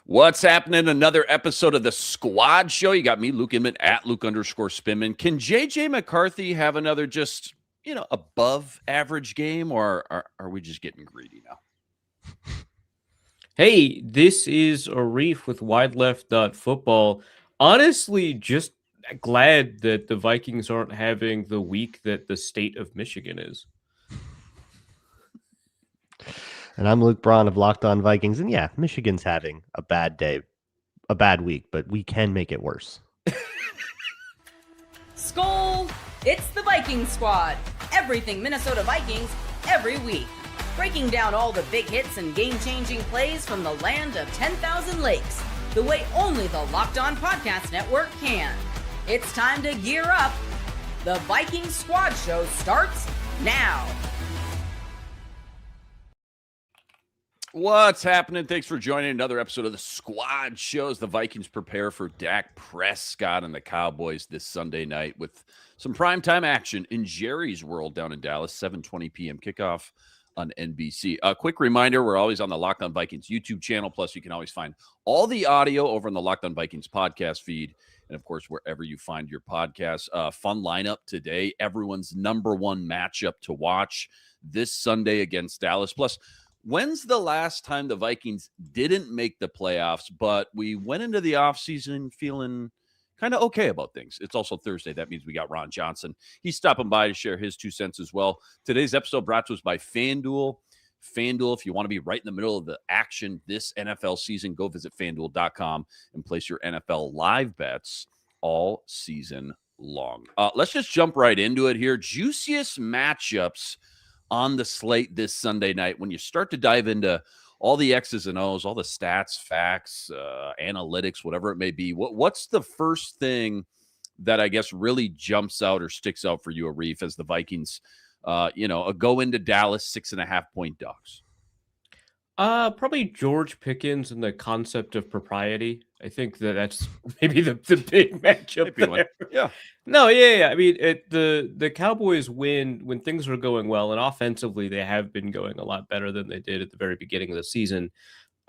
What's happening? Another episode of the Squad Show. You got me, Luke Inman, at Luke_Spinman. Can JJ McCarthy have another just, above average game, or are we just getting greedy now? Hey, this is Arif with Wide Left Football. Honestly, just glad that the Vikings aren't having the week that the state of Michigan is. And I'm Luke Braun of Locked On Vikings. And yeah, Michigan's having a bad day, a bad week, but we can make it worse. Skol! It's the Viking Squad. Everything Minnesota Vikings every week. Breaking down all the big hits and game-changing plays from the land of 10,000 lakes. The way only the Locked On Podcast Network can. It's time to gear up. The Viking Squad Show starts now. What's happening? Thanks for joining another episode of the Squad Show as the Vikings prepare for Dak Prescott and the Cowboys this Sunday night with some primetime action in Jerry's World down in Dallas, 7:20 p.m. kickoff on NBC. A quick reminder, we're always on the Locked On Vikings YouTube channel. Plus, you can always find all the audio over on the Locked On Vikings podcast feed. And, of course, wherever you find your podcasts. Fun lineup today. Everyone's number one matchup to watch this Sunday against Dallas. Plus, when's the last time the Vikings didn't make the playoffs, but we went into the offseason feeling kind of okay about things? It's also Thursday. That means we got Ron Johnson. He's stopping by to share his 2 cents as well. Today's episode brought to us by FanDuel. FanDuel, if you want to be right in the middle of the action this NFL season, go visit FanDuel.com and place your NFL live bets all season long. Let's just jump right into it here. Juiciest matchups on the slate this Sunday night. When you start to dive into all the X's and O's, all the stats, facts, analytics, whatever it may be, what's the first thing that I guess really jumps out or sticks out for you, Arif, as the Vikings, go into Dallas 6.5-point dogs? Probably George Pickens and the concept of propriety. I think that's maybe the big matchup there. Yeah. No, yeah. I mean, the Cowboys win when things are going well, and offensively they have been going a lot better than they did at the very beginning of the season.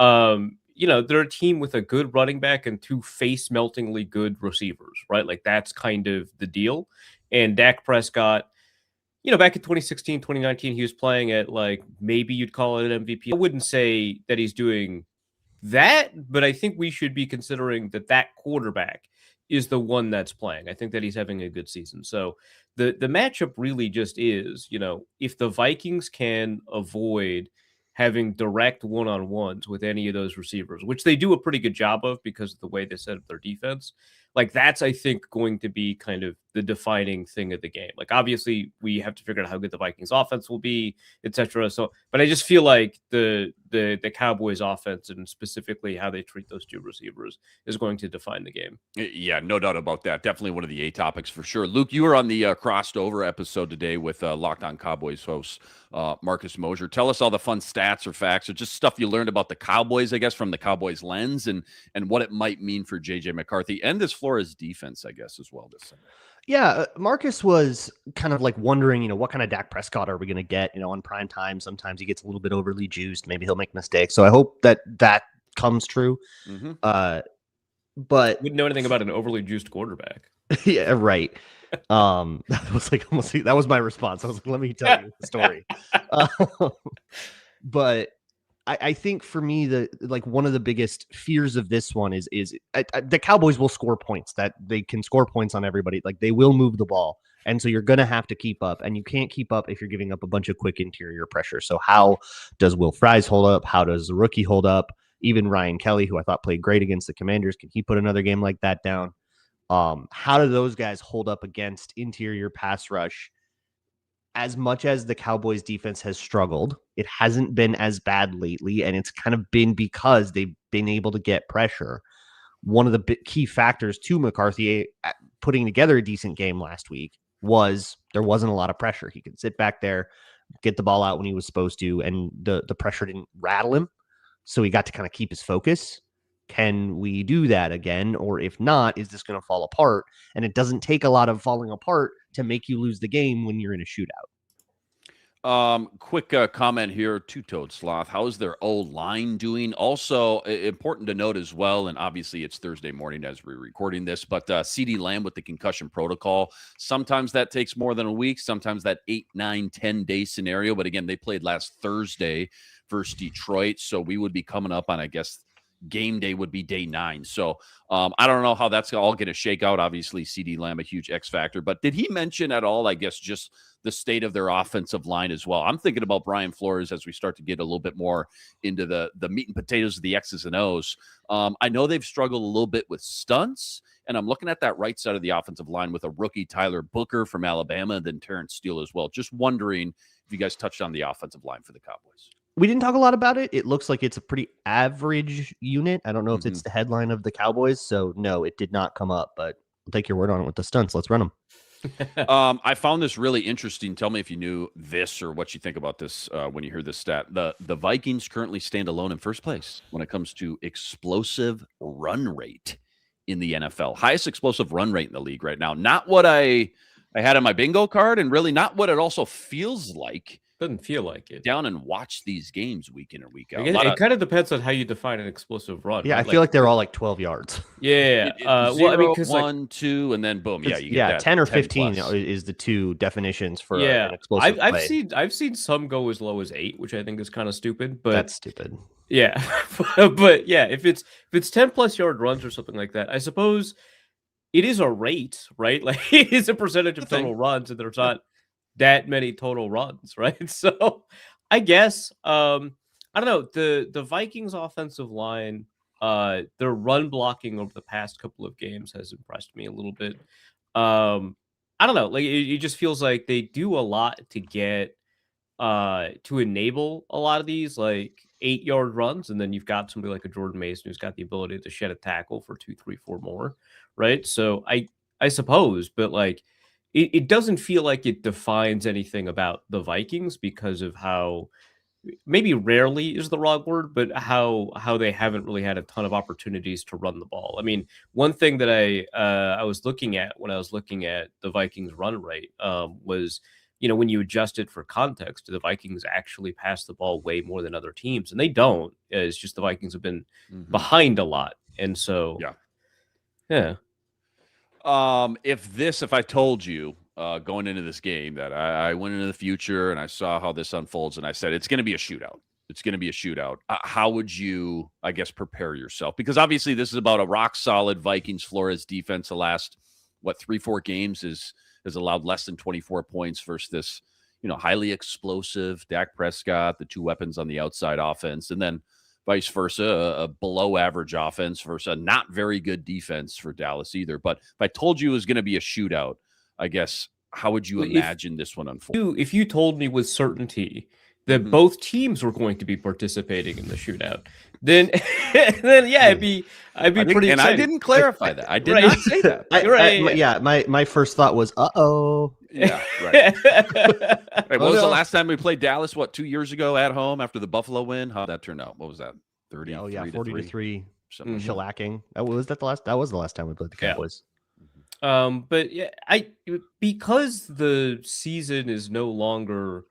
They're a team with a good running back and 2 face-meltingly good receivers, right? Like that's kind of the deal. And Dak Prescott, back in 2016, 2019, he was playing at maybe you'd call it an MVP. I wouldn't say that he's doing that, but I think we should be considering that quarterback is the one that's playing. I think that he's having a good season. So the matchup really just is, if the Vikings can avoid having direct one-on-ones with any of those receivers, which they do a pretty good job of because of the way they set up their defense, that's, I think, going to be kind of the defining thing of the game. Obviously, we have to figure out how good the Vikings offense will be, etc. So, but I just feel like the Cowboys offense and specifically how they treat those 2 receivers is going to define the game. Yeah, no doubt about that. Definitely one of the A topics for sure. Luke, you were on the crossed over episode today with Locked On Cowboys host Marcus Mosher. Tell us all the fun stats or facts or just stuff you learned about the Cowboys, I guess, from the Cowboys lens and what it might mean for JJ McCarthy and this Flores defense, I guess, as well this Sunday. Yeah, Marcus was kind of wondering, what kind of Dak Prescott are we going to get, on prime time? Sometimes he gets a little bit overly juiced. Maybe he'll make mistakes. So I hope that comes true. Mm-hmm. But wouldn't know anything about an overly juiced quarterback. Yeah, right. That was my response. I was like, let me tell you the story. But I think for me, one of the biggest fears of this one is the Cowboys will score points, that they can score points on everybody. They will move the ball. And so you're going to have to keep up, and you can't keep up if you're giving up a bunch of quick interior pressure. So how does Will Fries hold up? How does the rookie hold up? Even Ryan Kelly, who I thought played great against the Commanders, can he put another game like that down? How do those guys hold up against interior pass rush? As much as the Cowboys defense has struggled, it hasn't been as bad lately, and it's kind of been because they've been able to get pressure. One of the key factors to McCarthy putting together a decent game last week was there wasn't a lot of pressure. He could sit back there, get the ball out when he was supposed to, and the pressure didn't rattle him, so he got to kind of keep his focus. Can we do that again? Or if not, is this going to fall apart? And it doesn't take a lot of falling apart to make you lose the game when you're in a shootout. Quick comment here, Two-Toed Sloth. How is their O-line doing? Also, important to note as well, and obviously it's Thursday morning as we're recording this, but CeeDee Lamb with the concussion protocol, sometimes that takes more than a week, sometimes that 8, 9, 10-day scenario. But again, they played last Thursday versus Detroit, so we would be coming up on, I guess, game day would be day 9. So I don't know how that's all going to shake out. Obviously, CeeDee Lamb, a huge X factor. But did he mention at all, I guess, just the state of their offensive line as well? I'm thinking about Brian Flores as we start to get a little bit more into the meat and potatoes of the X's and O's. I know they've struggled a little bit with stunts, and I'm looking at that right side of the offensive line with a rookie Tyler Booker from Alabama, and then Terrence Steele as well. Just wondering if you guys touched on the offensive line for the Cowboys. We didn't talk a lot about it. It looks like it's a pretty average unit. I don't know if it's the headline of the Cowboys, so no, it did not come up, but I'll take your word on it with the stunts. Let's run them. I found this really interesting. Tell me if you knew this or what you think about this when you hear this stat. The Vikings currently stand alone in first place when it comes to explosive run rate in the NFL. Highest explosive run rate in the league right now. Not what I had on my bingo card, and really not what it also feels like. Doesn't feel like it. Down and watch these games week in or week out. It kind of depends on how you define an explosive run. Yeah, right? I feel like they're all like 12 yards. Yeah. Well, I mean, 1, 2, and then boom. Yeah, you get that 10 or 15 is the two definitions for an explosive play. I've seen some go as low as 8, which I think is kind of stupid. But that's stupid. Yeah, but yeah, if it's 10+ yard runs or something like that, I suppose it is a rate, right? Like it is a percentage of total runs, and there's not that many total runs, right? So I guess I don't know, the Vikings offensive line, their run blocking over the past couple of games has impressed me a little bit. I don't know, like it just feels like they do a lot to get to enable a lot of these like 8-yard runs, and then you've got somebody like a Jordan Mason who's got the ability to shed a tackle for 2, 3, 4 more, right? So I suppose, but like it doesn't feel like it defines anything about the Vikings because of how, maybe rarely is the wrong word, but how they haven't really had a ton of opportunities to run the ball. I mean, one thing that I was looking at when I was looking at the Vikings run rate was, you know, when you adjust it for context, the Vikings actually pass the ball way more than other teams, and they don't. It's just the Vikings have been behind a lot, and so yeah. If I told you going into this game that I went into the future and I saw how this unfolds and I said it's going to be a shootout, how would you, I guess, prepare yourself? Because obviously this is about a rock solid Vikings Flores defense. The last 3-4 games has allowed less than 24 points versus this, you know, highly explosive Dak Prescott, the two weapons on the outside offense, and then vice versa, a below average offense versus a not very good defense for Dallas either. But if I told you it was going to be a shootout, I guess, how would you imagine this one unfold? If you told me with certainty that both teams were going to be participating in the shootout, then yeah, I'd be pretty excited. And I didn't clarify that. I did not say that. My first thought was, uh-oh. Yeah, right. What was the last time we played Dallas? 2 years ago at home after the Buffalo win? How'd that turn out? What was that? 30? 40-3. Shellacking. That was the last time we played the Cowboys. But yeah, because the season is no longer,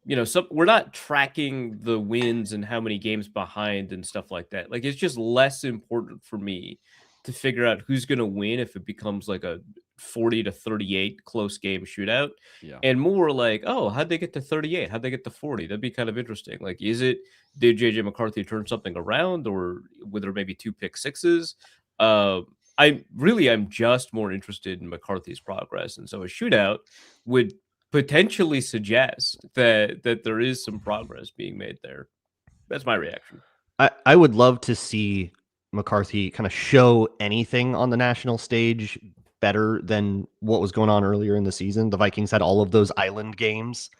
you know, we're not tracking the wins and how many games behind and stuff like that. Like, it's just less important for me to figure out who's going to win if it becomes like a 40-38 close game shootout, and more like, oh, how'd they get to 38? How'd they get to 40? That'd be kind of interesting. Like, did JJ McCarthy turn something around, or were there maybe 2 pick sixes? I'm just more interested in McCarthy's progress, and so a shootout would potentially suggest that there is some progress being made there. That's my reaction. I would love to see McCarthy kind of show anything on the national stage better than what was going on earlier in the season. The Vikings had all of those island games.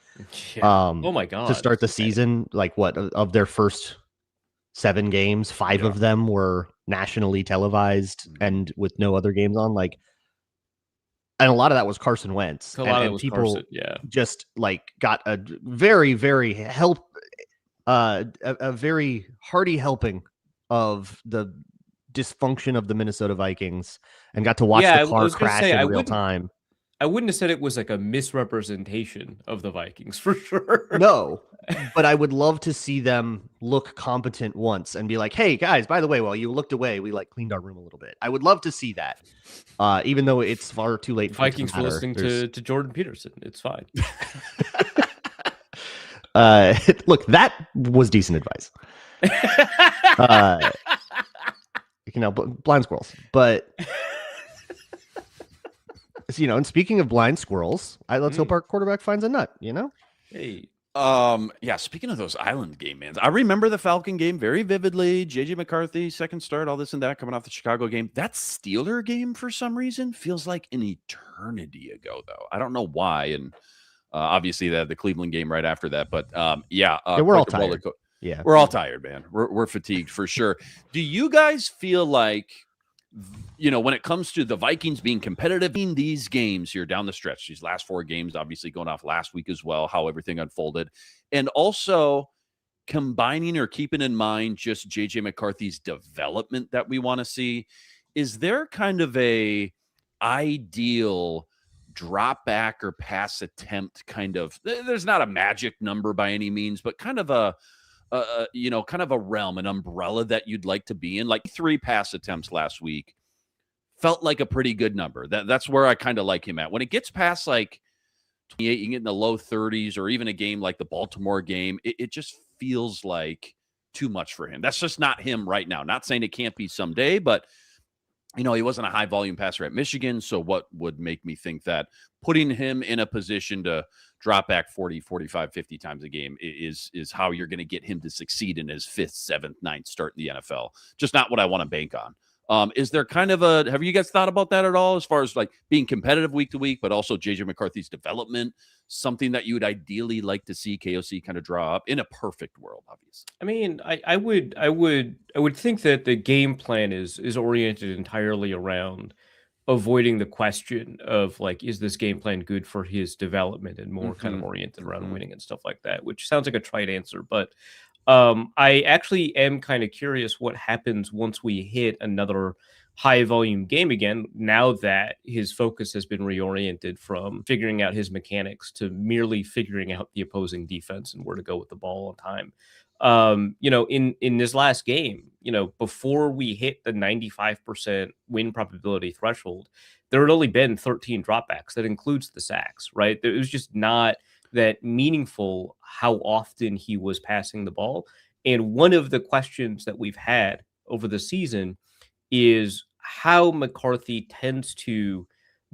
Oh my God. To start the season, like of their first 7 games, 5 of them were nationally televised and with no other games on. Like, and a lot of that was Carson Wentz. And people just like got a very, very a very hearty helping of the dysfunction of the Minnesota Vikings and got to watch the car crash in real time. I wouldn't have said it was like a misrepresentation of the Vikings for sure. No, but I would love to see them look competent once and be like, hey guys, by the way, while you looked away, we like cleaned our room a little bit. I would love to see that. Even though it's far too late. Vikings for listening to Jordan Peterson. It's fine. Look, that was decent advice. Blind squirrels. But and speaking of blind squirrels, let's hope our quarterback finds a nut. Hey. Yeah, speaking of those island game, man, I remember the Falcon game very vividly. JJ McCarthy, second start, all this and that, coming off the Chicago game. That Steeler game, for some reason, feels like an eternity ago, though. I don't know why. And obviously, the Cleveland game right after that. But we're all tired. Yeah, we're all tired, man. We're fatigued for sure. Do you guys feel like, when it comes to the Vikings being competitive in these games here down the stretch, these last 4 games, obviously going off last week as well, how everything unfolded, and also combining or keeping in mind just JJ McCarthy's development that we want to see, is there kind of a ideal drop back or pass attempt kind of, there's not a magic number by any means, but kind of a realm, an umbrella that you'd like to be in? Like 3 pass attempts last week felt like a pretty good number. That's where I kind of like him at. When it gets past like 28, you can get in the low 30s, or even a game like the Baltimore game, it just feels like too much for him. That's just not him right now. Not saying it can't be someday, but he wasn't a high volume passer at Michigan. So what would make me think that putting him in a position to drop back 40, 45, 50 times a game is how you're going to get him to succeed in his 5th, 7th, 9th start in the NFL. Just not what I want to bank on. Is there kind of have you guys thought about that at all, as far as like being competitive week to week, but also JJ McCarthy's development, something that you would ideally like to see KOC kind of draw up in a perfect world, obviously? I mean, I would think that the game plan is oriented entirely around avoiding the question of like, is this game plan good for his development, and more kind of oriented around winning and stuff like that, which sounds like a trite answer, but I actually am kind of curious what happens once we hit another high volume game again, now that his focus has been reoriented from figuring out his mechanics to merely figuring out the opposing defense and where to go with the ball on time. In this last game, before we hit the 95% win probability threshold, there had only been 13 dropbacks. That includes the sacks, right? It was just not that meaningful how often he was passing the ball. And one of the questions that we've had over the season is how McCarthy tends to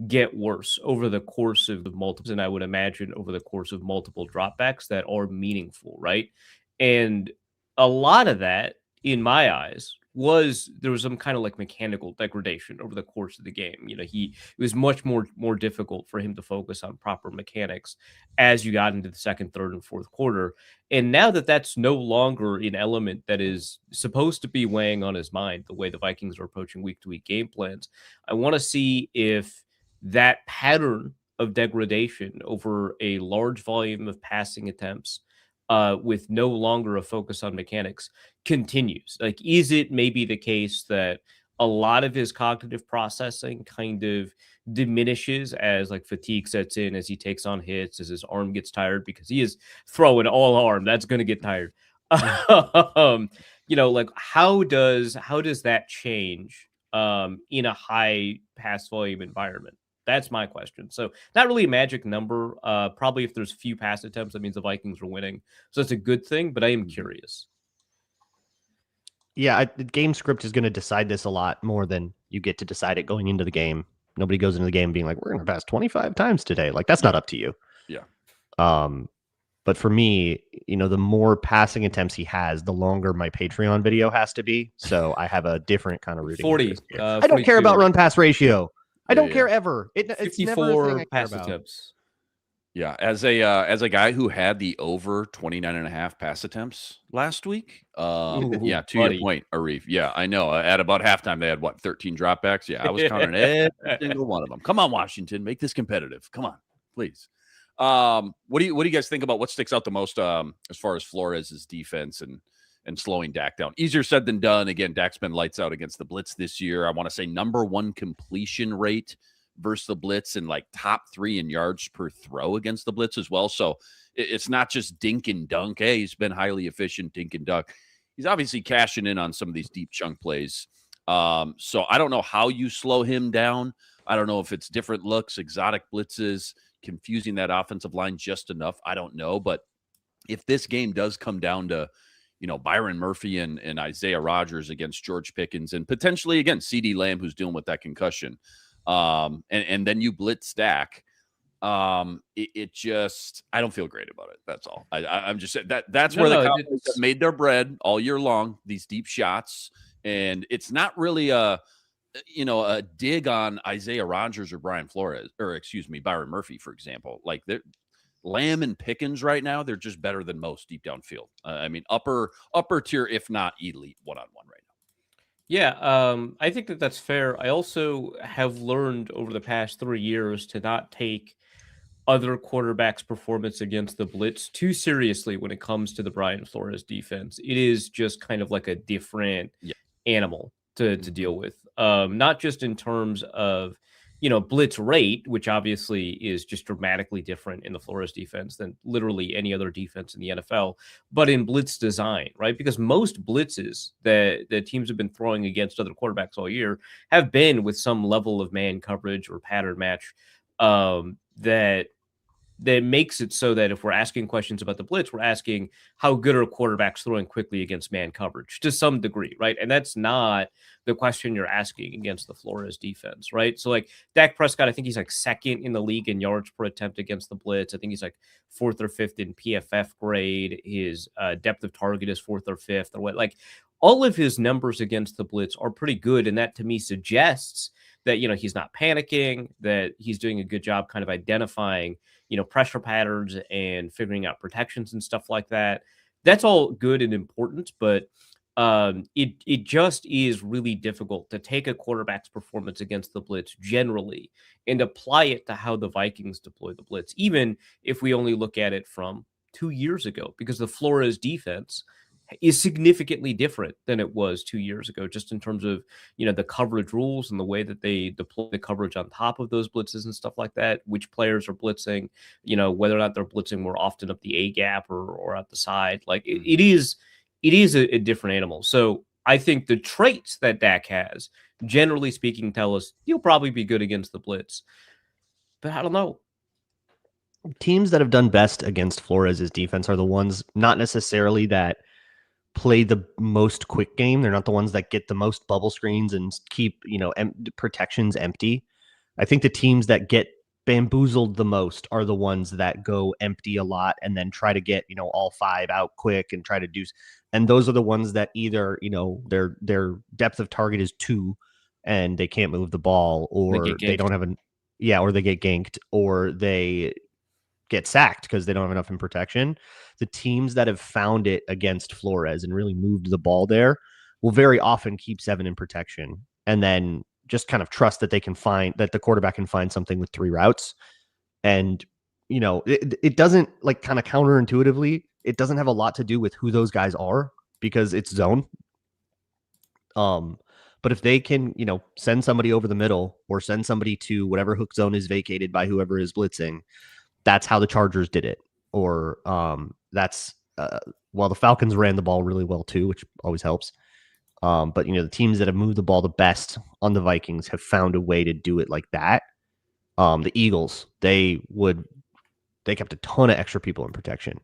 get worse over the course of multiple, and I would imagine over the course of multiple dropbacks that are meaningful, right? And a lot of that, in my eyes, there was some kind of like mechanical degradation over the course of the game. It was much more difficult for him to focus on proper mechanics as you got into the second, third, and fourth quarter. And now that that's no longer an element that is supposed to be weighing on his mind, the way the Vikings are approaching week-to-week game plans, I want to see if that pattern of degradation over a large volume of passing attempts, with no longer a focus on mechanics, continues. Like, is it maybe the case that a lot of his cognitive processing kind of diminishes as like fatigue sets in, as he takes on hits, as his arm gets tired, because he is throwing all arm, that's going to get tired. Like how does that change in a high pass volume environment? That's my question. So not really a magic number. Probably if there's few pass attempts, that means the Vikings are winning. So that's a good thing, but I am curious. Yeah, the game script is going to decide this a lot more than you get to decide it going into the game. Nobody goes into the game being like, we're going to pass 25 times today. Like, that's not up to you. Yeah. But for me, the more passing attempts he has, the longer my Patreon video has to be. So I have a different kind of rooting. 40. I don't care about run pass ratio. I don't care ever. It's never a thing I care pass about. attempts. Yeah, as a guy who had the over 29.5 pass attempts last week. To your point, Arif. Yeah, I know. At about halftime, they had 13 dropbacks. Yeah, I was counting every single one of them. Come on, Washington, make this competitive. Come on, please. What do you guys think about what sticks out the most as far as Flores' defense and slowing Dak down? Easier said than done. Again, Dak's been lights out against the blitz this year. I want to say number 1 completion rate versus the blitz and like top 3 in yards per throw against the blitz as well. So it's not just dink and dunk. Hey, he's been highly efficient, dink and dunk. He's obviously cashing in on some of these deep chunk plays. So I don't know how you slow him down. I don't know if it's different looks, exotic blitzes, confusing that offensive line just enough. I don't know. But if this game does come down to, Byron Murphy and Isaiah Rodgers against George Pickens and potentially, again, CeeDee Lamb, who's dealing with that concussion, and then you blitz Dak, it just, I don't feel great about it. That's all. I'm just saying that's where the Cowboys have made their bread all year long, these deep shots. And it's not really a dig on Isaiah Rodgers or Byron Murphy, for example. Like Lamb and Pickens right now, they're just better than most deep downfield. I mean, upper tier, if not elite, one-on-one right now. Yeah, I think that's fair. I also have learned over the past 3 years to not take other quarterbacks' performance against the blitz too seriously when it comes to the Brian Flores defense. It is just kind of like a different animal to deal with. Not just in terms of, blitz rate, which obviously is just dramatically different in the Flores defense than literally any other defense in the NFL, but in blitz design, right? Because most blitzes that teams have been throwing against other quarterbacks all year have been with some level of man coverage or pattern match that makes it so that if we're asking questions about the blitz, we're asking how good are quarterbacks throwing quickly against man coverage to some degree, right? And that's not the question you're asking against the Flores defense, right? So like Dak Prescott, I think he's like 2nd in the league in yards per attempt against the blitz. I think he's like 4th or 5th in PFF grade. His depth of target is 4th or 5th or what. Like all of his numbers against the blitz are pretty good. And that to me suggests that, he's not panicking, that he's doing a good job kind of identifying, pressure patterns and figuring out protections and stuff like that. That's all good and important, but it just is really difficult to take a quarterback's performance against the blitz generally and apply it to how the Vikings deploy the blitz, even if we only look at it from 2 years ago, because the Flores defense is significantly different than it was 2 years ago, just in terms of, the coverage rules and the way that they deploy the coverage on top of those blitzes and stuff like that, which players are blitzing, whether or not they're blitzing more often up the A gap or at the side. Like it is a different animal. So I think the traits that Dak has, generally speaking, tell us he'll probably be good against the blitz, but I don't know. Teams that have done best against Flores' defense are the ones not necessarily that play the most quick game. They're not the ones that get the most bubble screens and keep, protections empty. I think the teams that get bamboozled the most are the ones that go empty a lot and then try to get, all 5 out quick and try to do. And those are the ones that either, their depth of target is 2 and they can't move the ball, or they don't have or they get ganked, or they get sacked because they don't have enough in protection. The teams that have found it against Flores and really moved the ball there will very often keep 7 in protection and then just kind of trust that they can find that the quarterback can find something with 3 routes. And, it doesn't, like, kind of counterintuitively, it doesn't have a lot to do with who those guys are because it's zone. But if they can, send somebody over the middle or send somebody to whatever hook zone is vacated by whoever is blitzing, that's how the Chargers did it. Or that's the Falcons ran the ball really well too, which always helps. But the teams that have moved the ball the best on the Vikings have found a way to do it like that. The Eagles, they kept a ton of extra people in protection.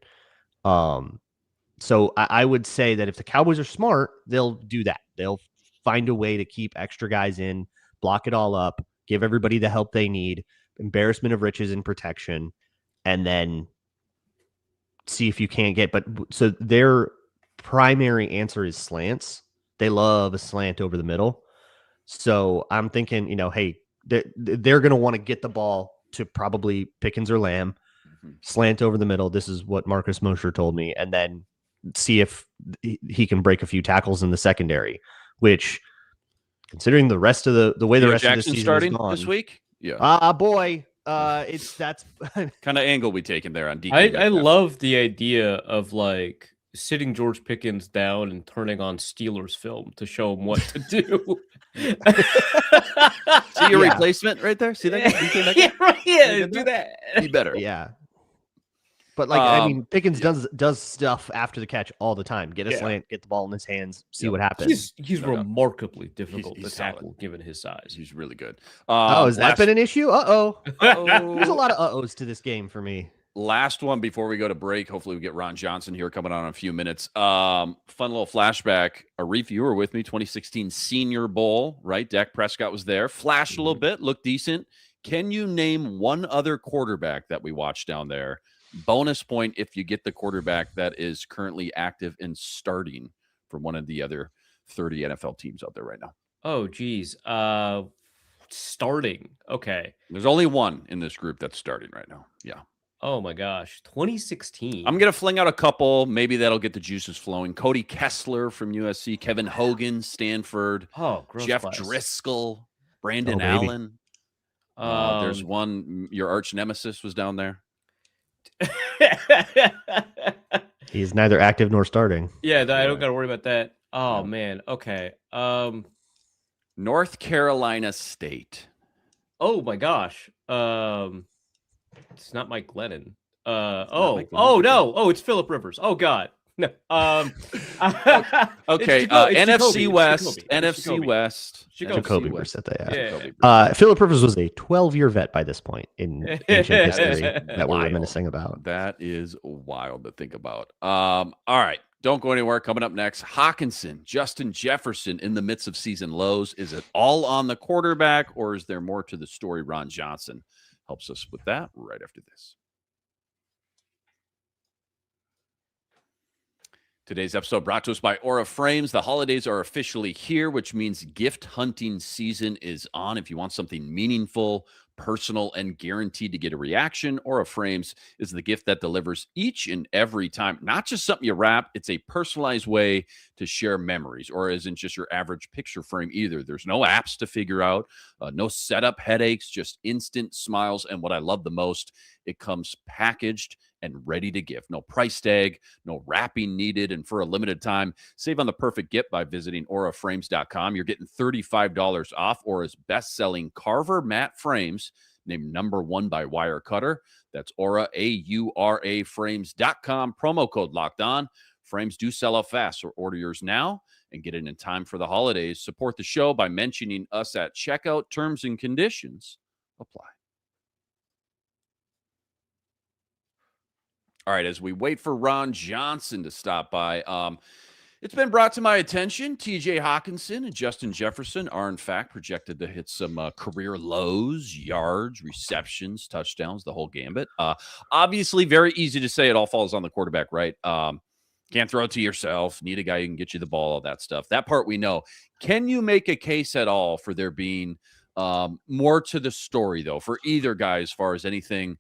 So I would say that if the Cowboys are smart, they'll do that. They'll find a way to keep extra guys in, block it all up, give everybody the help they need, embarrassment of riches in protection, and then see if you can't get. But so their primary answer is slants. They love a slant over the middle. So I'm thinking, hey, they're going to want to get the ball to probably Pickens or Lamb, slant over the middle. This is what Marcus Mosher told me. And then see if he can break a few tackles in the secondary, which, considering the rest of the way the rest Jackson of the season starting is gone, this week. Yeah. Boy. That's kind of angle we taken there on DK. I love the idea of like sitting George Pickens down and turning on Steelers film to show him what to do. See your replacement right there? See that guy? You see that guy? Yeah, right. Yeah, did do that. Be better. Yeah. But like, I mean, Pickens does stuff after the catch all the time. Get a slant, get the ball in his hands, see what happens. He's remarkably difficult He's to tackle solid. Given his size. He's really good. Has that been an issue? Uh-oh. Uh-oh. There's a lot of uh-ohs to this game for me. Last one before we go to break. Hopefully we get Ron Johnson here coming on in a few minutes. Fun little flashback. Arif, you were with me, 2016 Senior Bowl, right? Dak Prescott was there. Flashed a little bit, looked decent. Can you name one other quarterback that we watched down there? Bonus point if you get the quarterback that is currently active and starting for one of the other 30 NFL teams out there right now. Oh, geez. Starting. Okay. There's only one in this group that's starting right now. Yeah. Oh, my gosh. 2016. I'm going to fling out a couple. Maybe that'll get the juices flowing. Cody Kessler from USC. Kevin Hogan, Stanford. Oh, gross Jeff class. Driscoll. Brandon Allen. There's one. Your arch nemesis was down there. He's neither active nor starting. Yeah, I don't got to worry about that. Oh, man. Okay. North Carolina State. Oh, my gosh. It's not Mike Glennon. Mike Glennon. No. Oh, it's Phillip Rivers. Oh God. No. Okay. NFC West. NFC West. Jacoby Brissett. Yeah. Phillip Rivers was a 12-year vet by this point in ancient history that we're reminiscing about. That is wild to think about. All right. Don't go anywhere. Coming up next, Hawkinson, Justin Jefferson in the midst of season lows. Is it all on the quarterback, or is there more to the story? Ron Johnson helps us with that right after this. Today's episode brought to us by Aura Frames. The holidays are officially here, which means gift hunting season is on. If you want something meaningful, personal, and guaranteed to get a reaction, Aura Frames is the gift that delivers each and every time. Not just something you wrap, it's a personalized way to share memories. Aura isn't just your average picture frame either. There's no apps to figure out, no setup headaches, just instant smiles. And what I love the most, it comes packaged and ready to gift. No price tag, no wrapping needed. And for a limited time, save on the perfect gift by visiting auraframes.com. You're getting $35 off Aura's best-selling Carver matte frames, named #1 by Wirecutter. That's Aura, AURA frames.com. Promo code Locked On. Frames do sell out fast, so order yours now and get it in time for the holidays. Support the show by mentioning us at checkout. Terms and conditions apply. All right, as we wait for Ron Johnson to stop by, it's been brought to my attention, TJ Hawkinson and Justin Jefferson are, in fact, projected to hit some career lows, yards, receptions, touchdowns, the whole gambit. Obviously, very easy to say. It all falls on the quarterback, right? Can't throw it to yourself. Need a guy who can get you the ball, all that stuff. That part we know. Can you make a case at all for there being more to the story, though, for either guy as far as anything,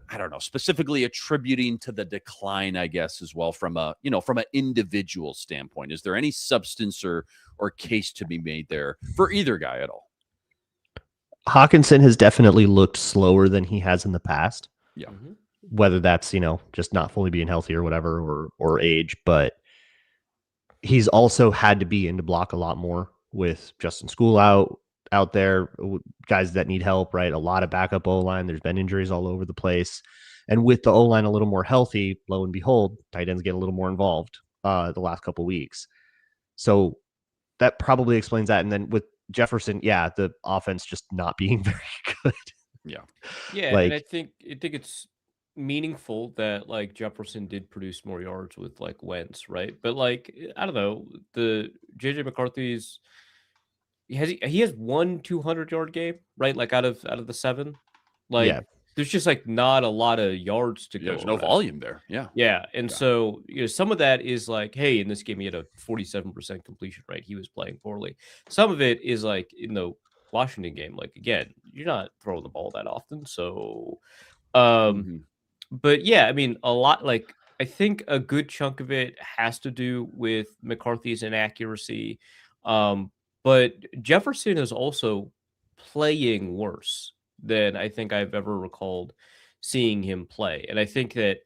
I don't know, specifically attributing to the decline, I guess, as well from a, from an individual standpoint? Is there any substance or case to be made there for either guy at all? Hawkinson has definitely looked slower than he has in the past. Yeah. Mm-hmm. Whether that's, just not fully being healthy or whatever, or age, but he's also had to be in to block a lot more with Justin School out there, guys that need help, right? A lot of backup O-line. There's been injuries all over the place. And with the O-line a little more healthy, lo and behold, tight ends get a little more involved the last couple weeks. So that probably explains that. And then with Jefferson, the offense just not being very good. Yeah, and I think it's meaningful that Jefferson did produce more yards with Wentz, right? But I don't know, the JJ McCarthy's he has 1 200-yard game, right? Out of the 7. There's just not a lot of yards to go. There's no volume there. Yeah. And so, some of that is hey, in this game he had a 47% completion rate. He was playing poorly. Some of it is in the Washington game, again, you're not throwing the ball that often. So but yeah, I mean, a lot, I think a good chunk of it has to do with McCarthy's inaccuracy. But Jefferson is also playing worse than I think I've ever recalled seeing him play. And I think that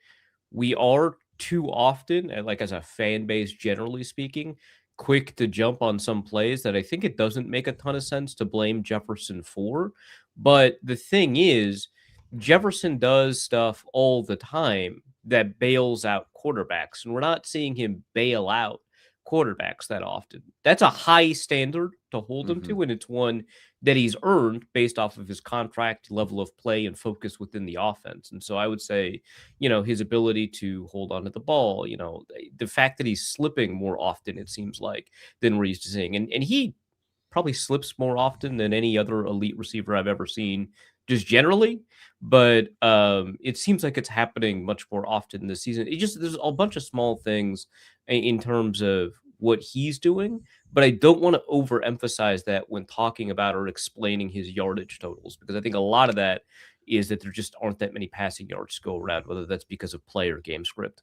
we are too often, and like as a fan base, generally speaking, quick to jump on some plays that I think it doesn't make a ton of sense to blame Jefferson for. But the thing is, Jefferson does stuff all the time that bails out quarterbacks, and we're not seeing him bail out quarterbacks that often. That's a high standard to hold him to, and it's one that he's earned based off of his contract, level of play, and focus within the offense. And so I would say, his ability to hold on to the ball, the fact that he's slipping more often, it seems like, than we're used to seeing. And he probably slips more often than any other elite receiver I've ever seen, just generally. But it seems like it's happening much more often this season. There's a bunch of small things in terms of what he's doing, but I don't want to overemphasize that when talking about or explaining his yardage totals, because I think a lot of that is that there just aren't that many passing yards to go around, whether that's because of play or game script.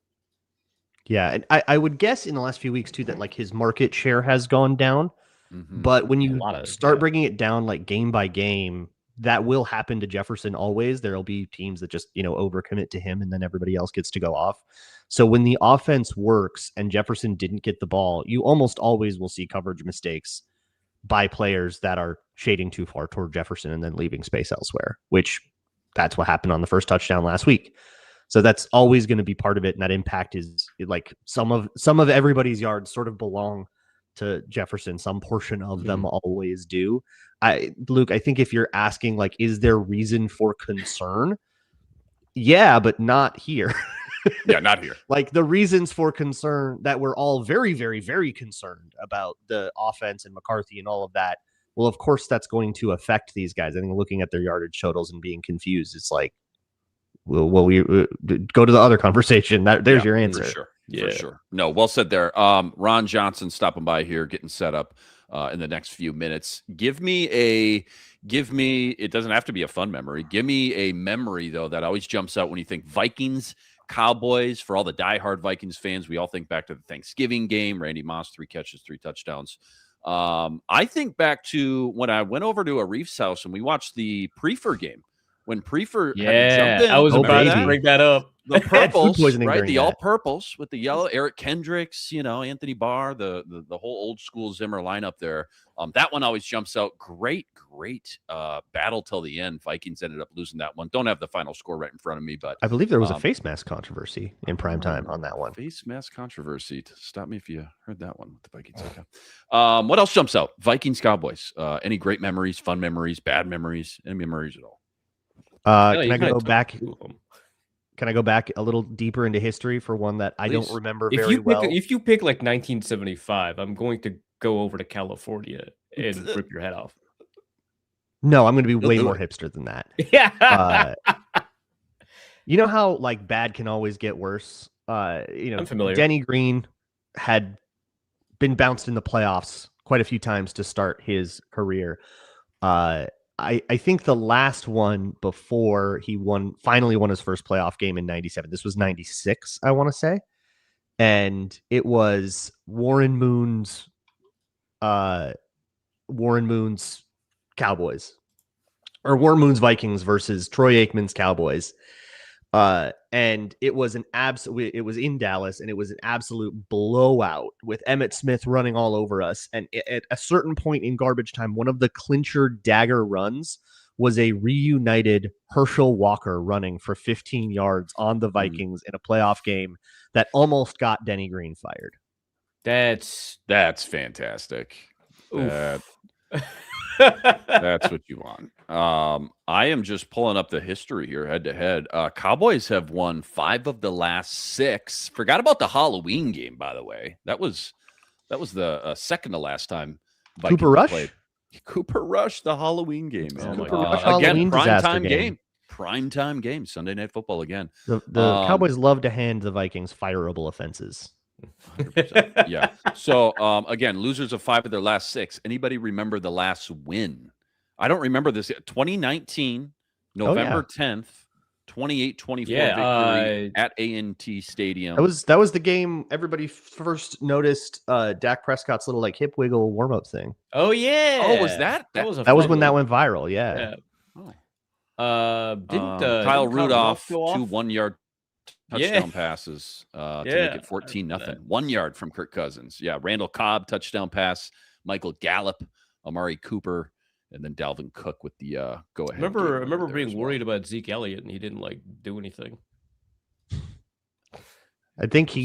Yeah, and I would guess in the last few weeks too that like his market share has gone down. But when you start bringing it down like game by game, that will happen to Jefferson always. There'll be teams that just, overcommit to him and then everybody else gets to go off. So when the offense works and Jefferson didn't get the ball, you almost always will see coverage mistakes by players that are shading too far toward Jefferson and then leaving space elsewhere, which that's what happened on the first touchdown last week. So that's always going to be part of it. And that impact is like some of everybody's yards sort of belong to Jefferson. Some portion of them always do. Luke, I think if you're asking, like, is there reason for concern? Yeah, but not here. Yeah, not here. Like the reasons for concern that we're all very, very, very concerned about the offense and McCarthy and all of that. Well, of course, that's going to affect these guys. I think looking at their yardage totals and being confused, it's like, well, we go to the other conversation. There's your answer. For sure. Yeah. For sure. No, well said there. Ron Johnson stopping by here, getting set up in the next few minutes. Give me, it doesn't have to be a fun memory. Give me a memory, though, that always jumps out when you think Vikings, Cowboys. For all the diehard Vikings fans, we all think back to the Thanksgiving game. Randy Moss, 3 catches, 3 touchdowns. I think back to when I went over to Arif's house and we watched the Prefer game. When Prefer jumped in, I was about to bring that up. The purples, right? The that. all purples with the yellow. Eric Kendricks, Anthony Barr, the whole old school Zimmer lineup there. That one always jumps out. Great battle till the end. Vikings ended up losing that one. Don't have the final score right in front of me, but I believe there was a face mask controversy in primetime on that one. Face mask controversy. Stop me if you heard that one with the Vikings. Okay. What else jumps out? Vikings, Cowboys. Any great memories, fun memories, bad memories, any memories at all? Can I go back? Can I go back a little deeper into history for one that I don't remember very well? If you pick like 1975, I'm going to go over to California and rip your head off. No, I'm going to be way more hipster than that. Yeah. You know how like bad can always get worse? I'm familiar. Denny Green had been bounced in the playoffs quite a few times to start his career. I think the last one before he finally won his first playoff game in 97. This was 96, I want to say. And it was Warren Moon's Cowboys, or Warren Moon's Vikings versus Troy Aikman's Cowboys. And it was it was in Dallas, and it was an absolute blowout with Emmitt Smith running all over us. And at a certain point in garbage time, one of the clincher dagger runs was a reunited Herschel Walker running for 15 yards on the Vikings in a playoff game that almost got Denny Green fired. That's fantastic. That's what you want. I am just pulling up the history here head to head. Cowboys have won 5 of the last 6. Forgot about the Halloween game, by the way. That was the second to last time Vikings Cooper Rush played. Cooper Rush, the Halloween game. Man. Cooper Rush Again, Halloween primetime game. Primetime game. Sunday Night Football again. The Cowboys love to hand the Vikings fireable offenses. 100%. Yeah. So again, losers of 5 of their last 6. Anybody remember the last win? I don't remember this. 2019, November 10th, 28-24 victory at A&T Stadium. That was the game everybody first noticed Dak Prescott's little like hip wiggle warm up thing. Oh yeah. Oh, was that? That was when that went viral. Yeah. Didn't Kyle Rudolph 2 1-yard touchdown passes to make it 14-0. 1 yard from Kirk Cousins. Yeah, Randall Cobb touchdown pass, Michael Gallup, Amari Cooper, and then Dalvin Cook with the go-ahead. I remember being worried about Zeke Elliott, and he didn't do anything. I think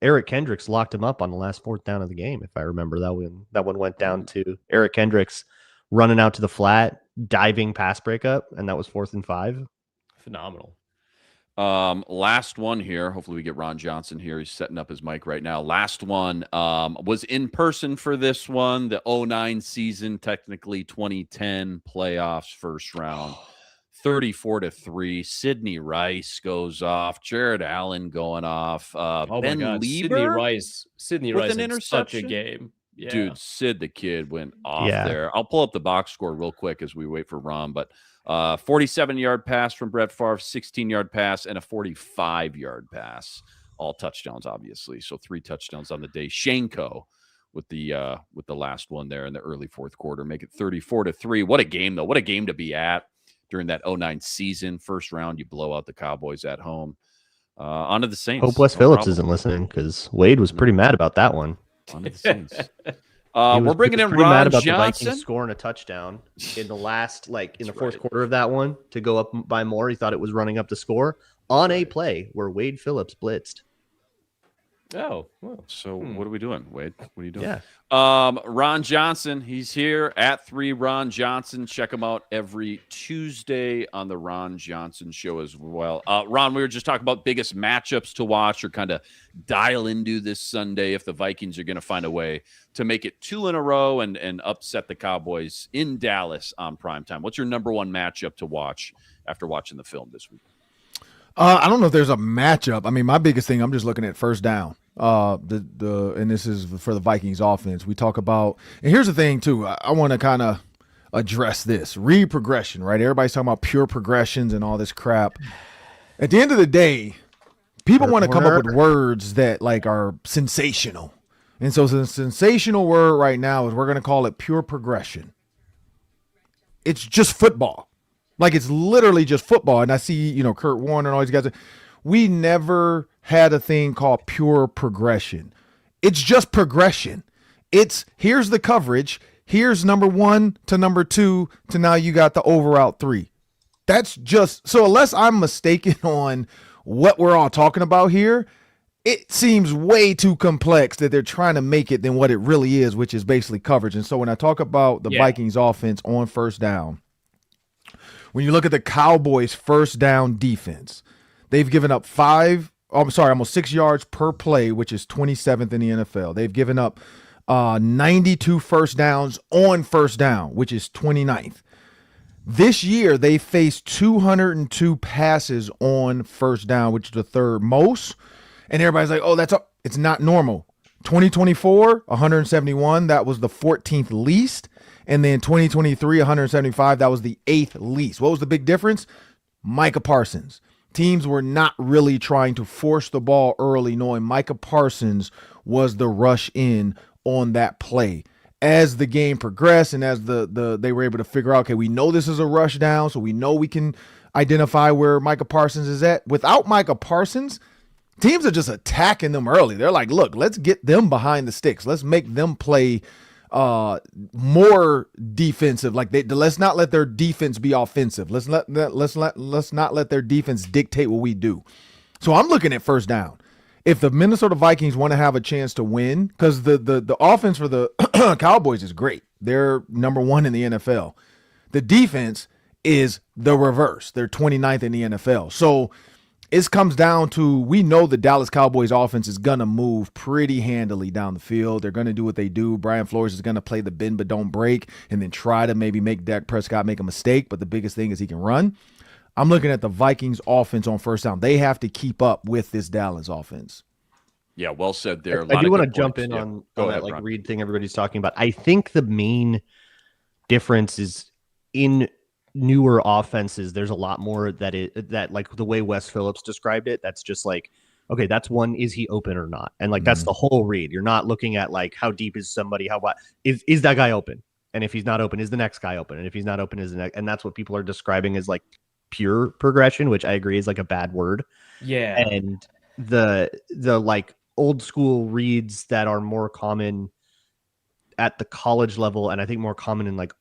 Eric Kendricks locked him up on the last fourth down of the game, if I remember. That one went down to Eric Kendricks running out to the flat, diving pass breakup, and that was 4th and 5. Phenomenal. Last one here. Hopefully we get Ron Johnson here. He's setting up his mic right now. Last one was in person for this one. The 2009 season, technically 2010 playoffs, first round. 34-3. Sidney Rice goes off. Jared Allen going off. Oh Ben my God, Lieber Sidney with Rice an had such a interception? game. Yeah. Dude, Sid the Kid went off Yeah. there. I'll pull up the box score real quick as we wait for Ron, but 47-yard pass from Brett Favre, 16-yard pass, and a 45-yard pass. All touchdowns, obviously. So 3 touchdowns on the day. Shanko with the last one there in the early fourth quarter. Make it 34-3. What a game, though. What a game to be at during that 2009 season. First round, you blow out the Cowboys at home. On to the Saints. Hope Wes Phillips isn't listening, because Wade was pretty mad about that one. On to the Saints. He was We're bringing in pretty mad Ron about the Johnson. Vikings scoring a touchdown in the last, in the That's fourth right. quarter of that one to go up by more. He thought it was running up the score on a play where Wade Phillips blitzed. Oh, well. So what are we doing, Wade? What are you doing? Yeah. Ron Johnson, he's here at 3 Ron Johnson. Check him out every Tuesday on the Ron Johnson Show as well. Ron, we were just talking about biggest matchups to watch or kind of dial into this Sunday if the Vikings are going to find a way to make it 2 in a row and upset the Cowboys in Dallas on primetime. What's your number one matchup to watch after watching the film this week? I don't know if there's a matchup. I mean, my biggest thing, I'm just looking at first down. And this is for the Vikings offense. We talk about, and here's the thing too. I want to kind of address this read progression, right? Everybody's talking about pure progressions and all this crap. At the end of the day, people want to come up with words that are sensational. And so the sensational word right now is we're going to call it pure progression. It's just football. It's literally just football. And I see, Kurt Warner and all these guys. We never had a thing called pure progression. It's just progression. It's here's the coverage. Here's number 1 to number 2 to now you got the over out 3. That's just so unless I'm mistaken on what we're all talking about here, it seems way too complex that they're trying to make it than what it really is, which is basically coverage. And so when I talk about the Vikings offense on first down, when you look at the Cowboys' first down defense, they've given up almost 6 yards per play, which is 27th in the NFL. They've given up 92 first downs on first down, which is 29th. This year, they faced 202 passes on first down, which is the 3rd most. And everybody's like, oh, it's not normal. 2024, 171, that was the 14th least. And then 2023, 175, that was the 8th least. What was the big difference? Micah Parsons. Teams were not really trying to force the ball early, knowing Micah Parsons was the rush in on that play. As the game progressed and as they were able to figure out, okay, we know this is a rush down, so we know we can identify where Micah Parsons is at. Without Micah Parsons, teams are just attacking them early. They're like, look, let's get them behind the sticks. Let's make them play more defensive. Let's not let their defense be offensive. Let's not let their defense dictate what we do. So I'm looking at first down. If the Minnesota Vikings want to have a chance to win, because the offense for the Cowboys is great. They're number 1 in the NFL. The defense is the reverse. They're 29th in the NFL. So it comes down to, we know the Dallas Cowboys offense is going to move pretty handily down the field. They're going to do what they do. Brian Flores is going to play the bend but don't break and then try to maybe make Dak Prescott make a mistake. But the biggest thing is he can run. I'm looking at the Vikings offense on first down. They have to keep up with this Dallas offense. Yeah, well said there. I do want to jump in on that Ron. read thing everybody's talking about. I think the main difference is in newer offenses, there's a lot more that the way Wes Phillips described it, that's just okay, that's one, is he open or not? And that's the whole read. You're not looking at how deep is somebody, is that guy open? And if he's not open, is the next guy open? And if he's not open, is the next, and that's what people are describing as pure progression, which I agree is like a bad word. Yeah. And the like old school reads that are more common at the college level, and I think more common in like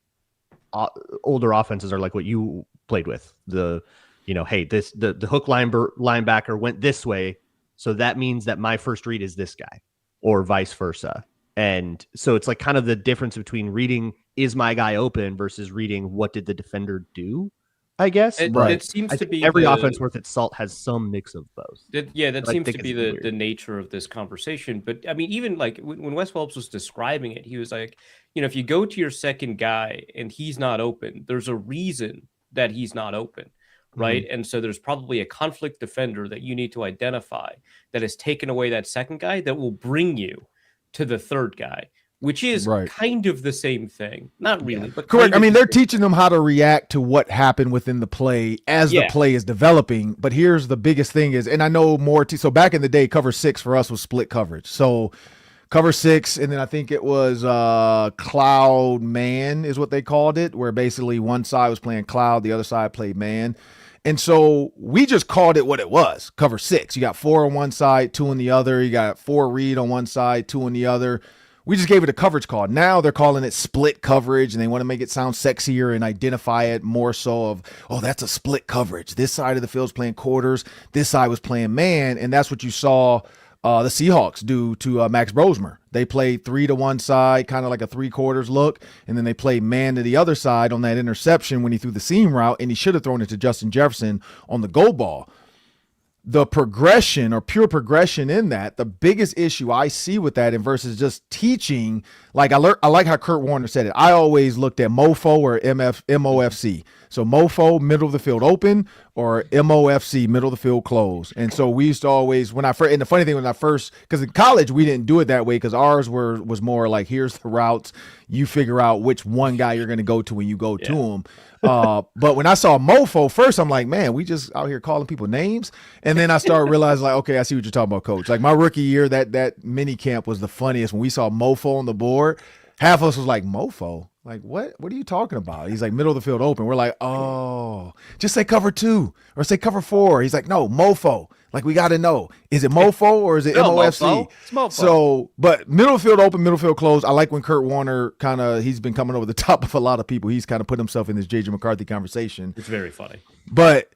older offenses are like what you played with. The, hey, the hook linebacker went this way, so that means that my first read is this guy, or vice versa. And so it's like kind of the difference between reading is my guy open versus reading what did the defender do, I guess. It seems to be every offense worth its salt has some mix of both. That seems to be the nature of this conversation. But I mean, even like when Wes Phelps was describing it, he was like, if you go to your second guy and he's not open, there's a reason that he's not open, right? And so there's probably a conflict defender that you need to identify that has taken away that second guy that will bring you to the third guy, which is kind of the same thing. Not really, but correct. I mean, they're teaching them how to react to what happened within the play as the play is developing. But here's the biggest thing is, and I know more. So back in the day, cover 6 for us was split coverage. So cover 6, and then I think it was cloud man is what they called it, where basically one side was playing cloud, the other side played man. And so we just called it what it was, cover 6. You got 4 on one side, 2 on the other. You got 4 read on one side, 2 on the other. We just gave it a coverage call. Now they're calling it split coverage, and they want to make it sound sexier and identify it more so of, oh, that's a split coverage. This side of the field's playing quarters. This side was playing man, and that's what you saw the Seahawks do to Max Brosmer. They played 3 to one side, kind of like a 3/4 look, and then they played man to the other side on that interception when he threw the seam route, and he should have thrown it to Justin Jefferson on the go ball. The progression or pure progression in that, the biggest issue I see with that and versus just teaching, like I like how Kurt Warner said it. I always looked at MOFO or MOFC. So MOFO, middle of the field open, or MOFC, middle of the field closed. And so we used to always, and the funny thing because in college we didn't do it that way because ours was more like, here's the routes, you figure out which one guy you're going to go to when you go to him. But when I saw MOFO first, I'm like, man, we just out here calling people names. And then I started realizing, like, okay, I see what you're talking about, coach. Like my rookie year, that mini camp was the funniest. When we saw MOFO on the board, half of us was like, MOFO? Like, what are you talking about? He's like, middle of the field open. We're like, oh, just say cover 2 or say cover 4. He's like, no, MOFO. Like, we got to know, is it MOFO or is it MOFC? MOFO. It's MOFO. So, but middle of the field open, middle of the field closed. I like when Kurt Warner he's been coming over the top of a lot of people. He's kind of put himself in this J.J. McCarthy conversation. It's very funny. But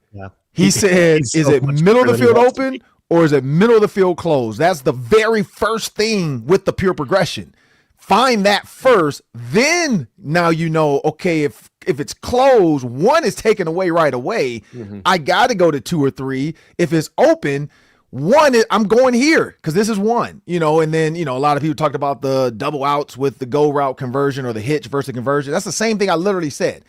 he said, is it middle of the field open or is it middle of the field closed? That's the very first thing with the pure progression. Find that first, then now you know, okay, if it's closed, 1 is taken away right away. I got to go to 2 or 3. If it's open, 1 is I'm going here because this is 1, and then, a lot of people talked about the double outs with the go route conversion or the hitch versus conversion. That's the same thing I literally said.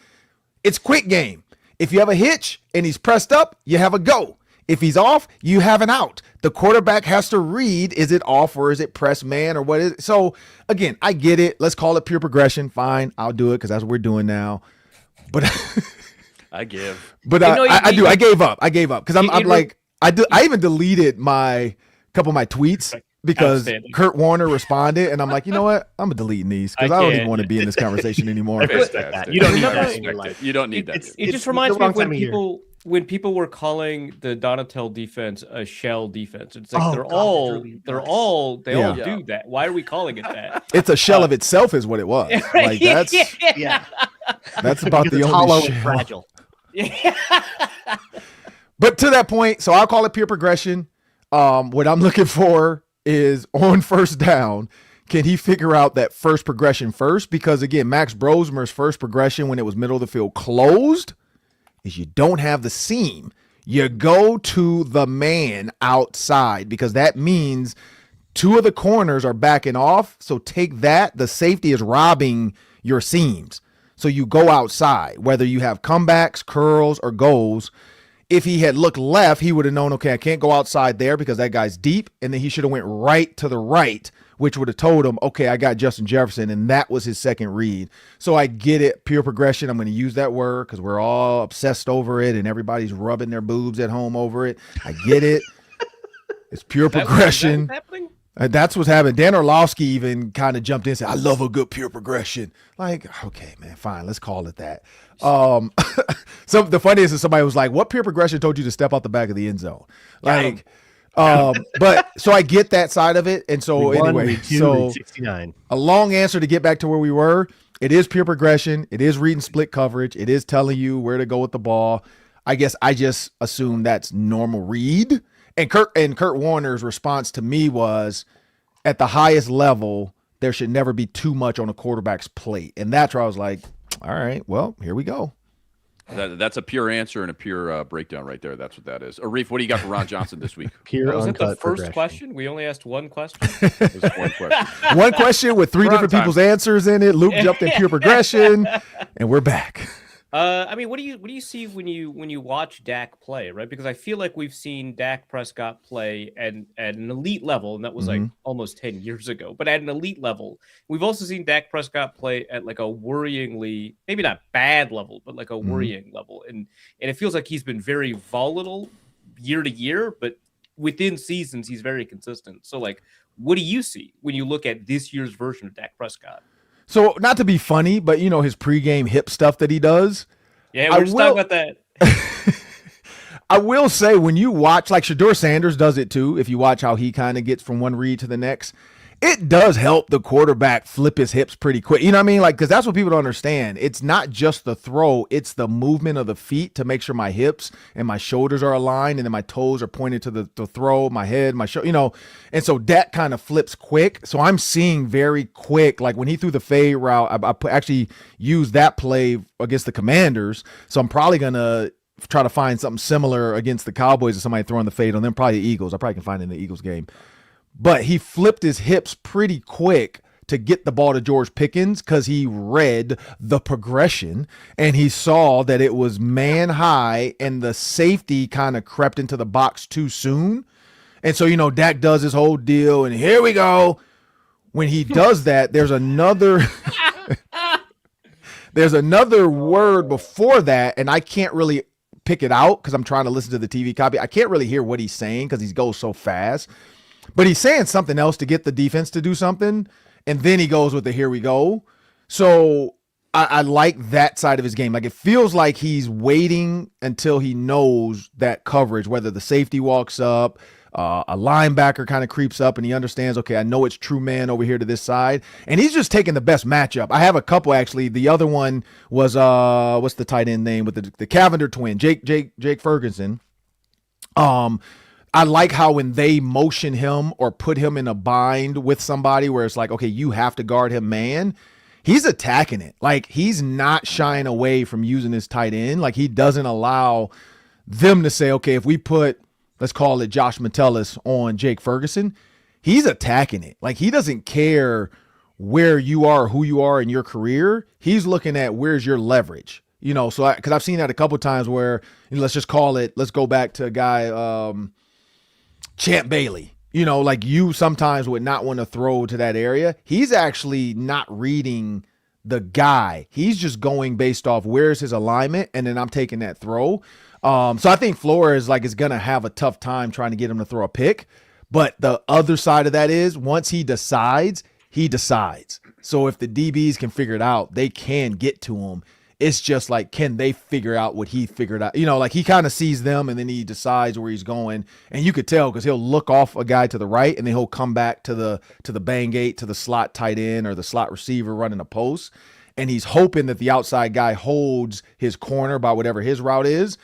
It's quick game. If you have a hitch and he's pressed up, you have a go. If he's off, you have an out. The quarterback has to read, is it off or is it press man or what is it? So, again, I get it. Let's call it pure progression. Fine, I'll do it because that's what we're doing now. But I give. But I do. I gave up because I even deleted a couple of my tweets because Kurt Warner responded, and I'm like, you know what? I'm deleting these because I don't even want to be in this conversation anymore. I respect that. You don't need that in your life. You don't need that. It just reminds me of when people were calling the Donatel defense a shell defense. It's like they all do that. Why are we calling it that? It's a shell of itself is what it was. Like that's that's about the only hollow shell. And fragile. But to that point, so I'll call it pure progression. What I'm looking for is on first down, can he figure out that first progression first? Because again, Max Brosmer's first progression when it was middle of the field closed is you don't have the seam. You go to the man outside because that means 2 of the corners are backing off. So take that. The safety is robbing your seams. So you go outside, whether you have comebacks, curls, or goals. If he had looked left, he would have known, okay, I can't go outside there because that guy's deep. And then he should have went right to the right, which would have told him, okay, I got Justin Jefferson. And that was his second read. So I get it. Pure progression. I'm going to use that word because we're all obsessed over it and everybody's rubbing their boobs at home over it. I get it. It's pure progression. That's what's happening. Dan Orlovsky even kind of jumped in and said, I love a good pure progression. Like, okay, man, fine. Let's call it that. So the funniest is somebody was like, what pure progression told you to step out the back of the end zone? Like, but so I get that side of it. And so anyway, so 69. A long answer to get back to where we were. It is pure progression. It is reading split coverage. It is telling you where to go with the ball. I guess I just assume that's normal read. And Kurt Warner's response to me was, at the highest level, there should never be too much on a quarterback's plate. And that's where I was like, all right, well, here we go. That's a pure answer and a pure breakdown right there. That's what that is. Arif, what do you got for Ron Johnson this week? Pure Was it the uncut first progression. question? We only asked one question. It was one question. One question with three We're on different time. people's answers in it. Luke jumped in pure progression, and we're back. I mean, what do you see when you watch Dak play, right? Because I feel like we've seen Dak Prescott play at an elite level, and that was like almost 10 years ago. But at an elite level, we've also seen Dak Prescott play at like a worryingly, maybe not bad level, but like a worrying level. And it feels like he's been very volatile year to year, but within seasons he's very consistent. So like, what do you see when you look at this year's version of Dak Prescott? So not to be funny, but you know his pregame hip stuff that he does. Yeah, we're just talking about that. I will say when you watch, like Shedeur Sanders does it too. If you watch how he kind of gets from one read to the next, it does help the quarterback flip his hips pretty quick. You know what I mean? Like, because that's what people don't understand. It's not just the throw, it's the movement of the feet to make sure my hips and my shoulders are aligned and then my toes are pointed to the throw, my head, my shoulder, you know. And so that kind of flips quick. So I'm seeing very quick, like when he threw the fade route, I actually used that play against the Commanders. So I'm probably going to try to find something similar against the Cowboys or somebody throwing the fade on them, probably the Eagles. I probably can find it in the Eagles game. But he flipped his hips pretty quick to get the ball to George Pickens because he read the progression and he saw that it was man high and the safety kind of crept into the box too soon. And so, you know, Dak does his whole deal and here we go. When he does that, there's another word before that, and I can't really pick it out because I'm trying to listen to the TV copy. I can't really hear what he's saying because he goes so fast. But he's saying something else to get the defense to do something, and then he goes with the here we go. So I like that side of his game. Like it feels like he's waiting until he knows that coverage, whether the safety walks up, a linebacker kind of creeps up, and he understands, okay, I know it's true man over here to this side. And he's just taking the best matchup. I have a couple, actually. The other one was, what's the tight end name with the Cavender twin, Jake Ferguson. I like how when they motion him or put him in a bind with somebody where it's like, okay, you have to guard him, man, he's attacking it. Like he's not shying away from using his tight end. Like he doesn't allow them to say, okay, if we put, let's call it Josh Metellus on Jake Ferguson, he's attacking it. Like he doesn't care where you are, who you are in your career. He's looking at where's your leverage, you know? So because I've seen that a couple of times where, you know, let's just call it, let's go back to a guy, Champ Bailey, you know, like you sometimes would not want to throw to that area. He's actually not reading the guy. He's just going based off where's his alignment, and then I'm taking that throw. So I think Flores is going to have a tough time trying to get him to throw a pick. But the other side of that is once he decides, he decides. So if the DBs can figure it out, they can get to him. It's just like, can they figure out what he figured out? You know, like he kind of sees them and then he decides where he's going. And you could tell because he'll look off a guy to the right and then he'll come back to the bang gate, to the slot tight end or the slot receiver running a post. And he's hoping that the outside guy holds his corner by whatever his route is.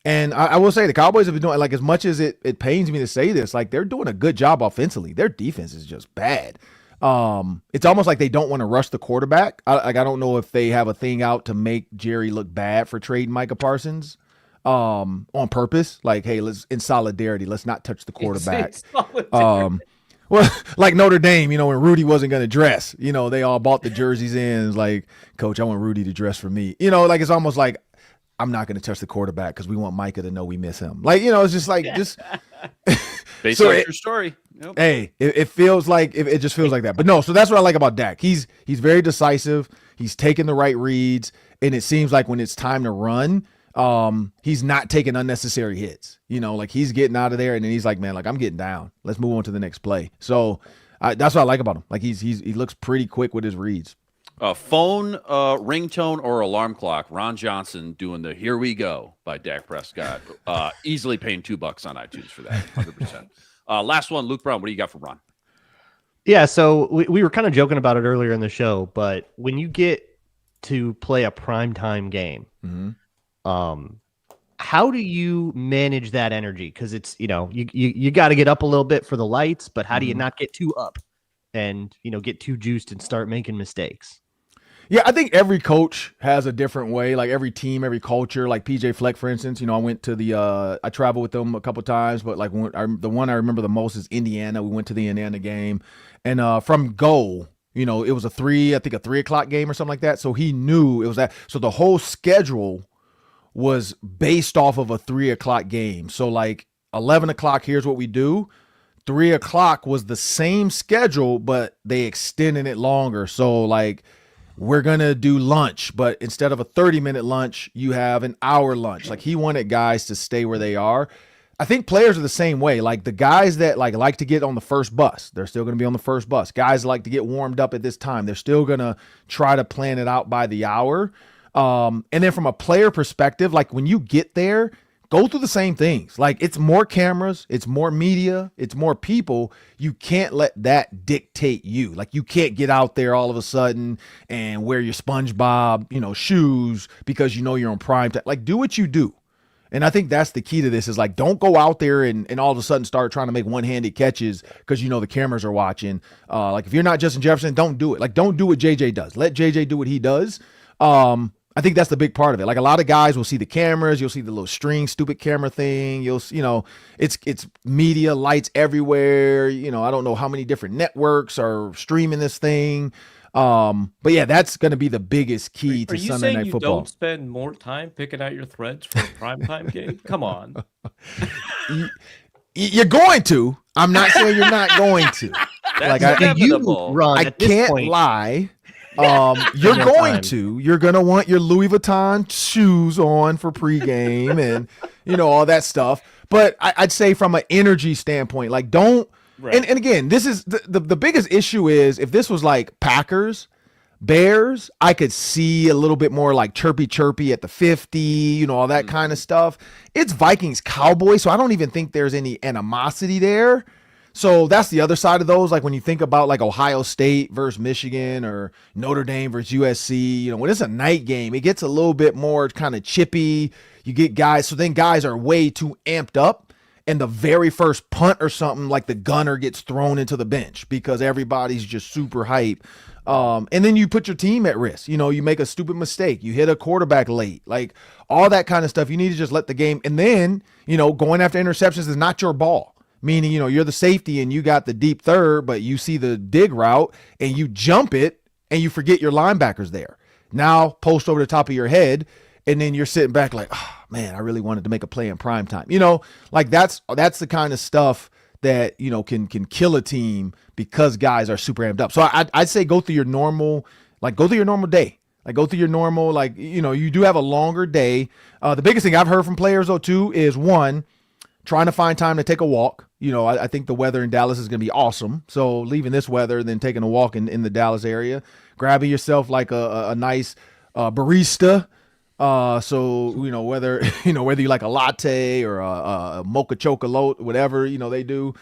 And I will say the Cowboys have been doing, like, as much as it pains me to say this, like they're doing a good job offensively. Their defense is just bad. It's almost like they don't want to rush the quarterback. I don't know if they have a thing out to make Jerry look bad for trading Micah Parsons on purpose. Like, hey, let's in solidarity, let's not touch the quarterback. Well, like Notre Dame, you know, when Rudy wasn't going to dress, you know, they all bought the jerseys in. It's like, Coach, I want Rudy to dress for me. You know, like it's almost like I'm not going to touch the quarterback because we want Micah to know we miss him. Like, you know, it's just like just based on your story. Yep. Hey, it feels like it just feels like that. But no, so that's what I like about Dak. He's very decisive. He's taking the right reads, and it seems like when it's time to run, he's not taking unnecessary hits. Like he's getting out of there, and then he's like, man, like I'm getting down. Let's move on to the next play. So that's what I like about him. Like he looks pretty quick with his reads. Phone, ringtone, or alarm clock. Ron Johnson doing the "Here We Go" by Dak Prescott. Easily paying $2 on iTunes for that. 100%. Last one, Luke Brown. What do you got for Ron? Yeah, so we were kind of joking about it earlier in the show, but when you get to play a primetime game, how do you manage that energy? Because it's you got to get up a little bit for the lights, but how do you not get too up and get too juiced and start making mistakes? Yeah, I think every coach has a different way, like every team, every culture. Like PJ Fleck, for instance, I went to I traveled with them a couple times, but like the one I remember the most is Indiana. We went to the Indiana game, and from go, it was a 3 o'clock game or something like that. So he knew it was that. So the whole schedule was based off of a 3 o'clock game. So like 11 o'clock, here's what we do. 3 o'clock was the same schedule, but they extended it longer. So like, we're going to do lunch, but instead of a 30-minute lunch, you have an hour lunch. Like he wanted guys to stay where they are. I think players are the same way. Like the guys that like to get on the first bus, they're still going to be on the first bus. Guys like to get warmed up at this time. They're still going to try to plan it out by the hour. And then from a player perspective, like when you get there, go through the same things. Like it's more cameras, it's more media, it's more people. You can't let that dictate you. Like you can't get out there all of a sudden and wear your SpongeBob, shoes because you're on prime time. Like do what you do. And I think that's the key to this is like, don't go out there and all of a sudden start trying to make one-handed catches because the cameras are watching. Like if you're not Justin Jefferson, don't do it. Like don't do what JJ does. Let JJ do what he does. I think that's the big part of it. Like a lot of guys will see the cameras, you'll see the little stupid camera thing. It's media, lights everywhere. I don't know how many different networks are streaming this thing. But yeah, that's going to be the biggest key to Sunday Night Football. Don't spend more time picking out your threads for a primetime game? Come on. You're going to. I'm not saying you're not going to. That's inevitable. I can't lie. You're going to want your Louis Vuitton shoes on for pregame and, all that stuff. But I'd say from an energy standpoint, like don't, right. And again, this is the biggest issue is if this was like Packers, Bears, I could see a little bit more like chirpy at the 50, all that kind of stuff. It's Vikings, Cowboys. So I don't even think there's any animosity there. So that's the other side of those. Like when you think about like Ohio State versus Michigan or Notre Dame versus USC, when it's a night game, it gets a little bit more kind of chippy. You get guys. So then guys are way too amped up. And the very first punt or something, like the gunner gets thrown into the bench because everybody's just super hype. And then you put your team at risk. You make a stupid mistake. You hit a quarterback late. Like all that kind of stuff. You need to just let the game. And then, going after interceptions is not your ball. Meaning, you're the safety and you got the deep third, but you see the dig route and you jump it and you forget your linebackers there. Now post over the top of your head and then you're sitting back like, oh, man, I really wanted to make a play in prime time. Like that's the kind of stuff that, can kill a team because guys are super amped up. So I'd say go through your normal day. Like go through your normal, you do have a longer day. The biggest thing I've heard from players though too is one, trying to find time to take a walk. I think the weather in Dallas is going to be awesome. So leaving this weather and then taking a walk in the Dallas area, grabbing yourself like a nice barista. So, whether you like a latte or a mocha chocolate, whatever, they do,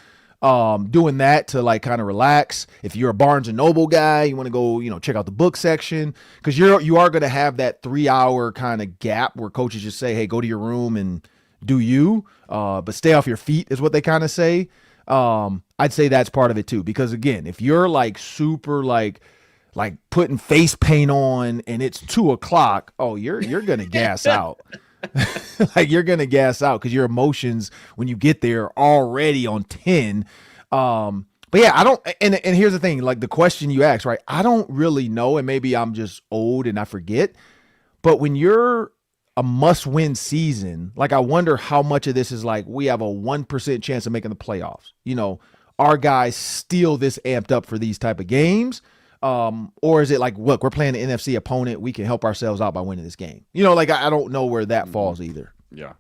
doing that to like kind of relax. If you're a Barnes and Noble guy, you want to go, check out the book section because you are going to have that 3-hour kind of gap where coaches just say, hey, go to your room and do you, but stay off your feet is what they kind of say. I'd say that's part of it too, because again, if you're like super like putting face paint on and it's 2 o'clock, you're going to gas out. Like you're going to gas out because your emotions when you get there are already on 10. But yeah, I don't, and here's the thing, like the question you asked, right? I don't really know. And maybe I'm just old and I forget, but when you're a must-win season, like I wonder how much of this is like we have a 1% chance of making the playoffs. Our guys still this amped up for these type of games, Or is it like, look, we're playing the NFC opponent, we can help ourselves out by winning this game? You know, like I don't know where that falls either. Yeah.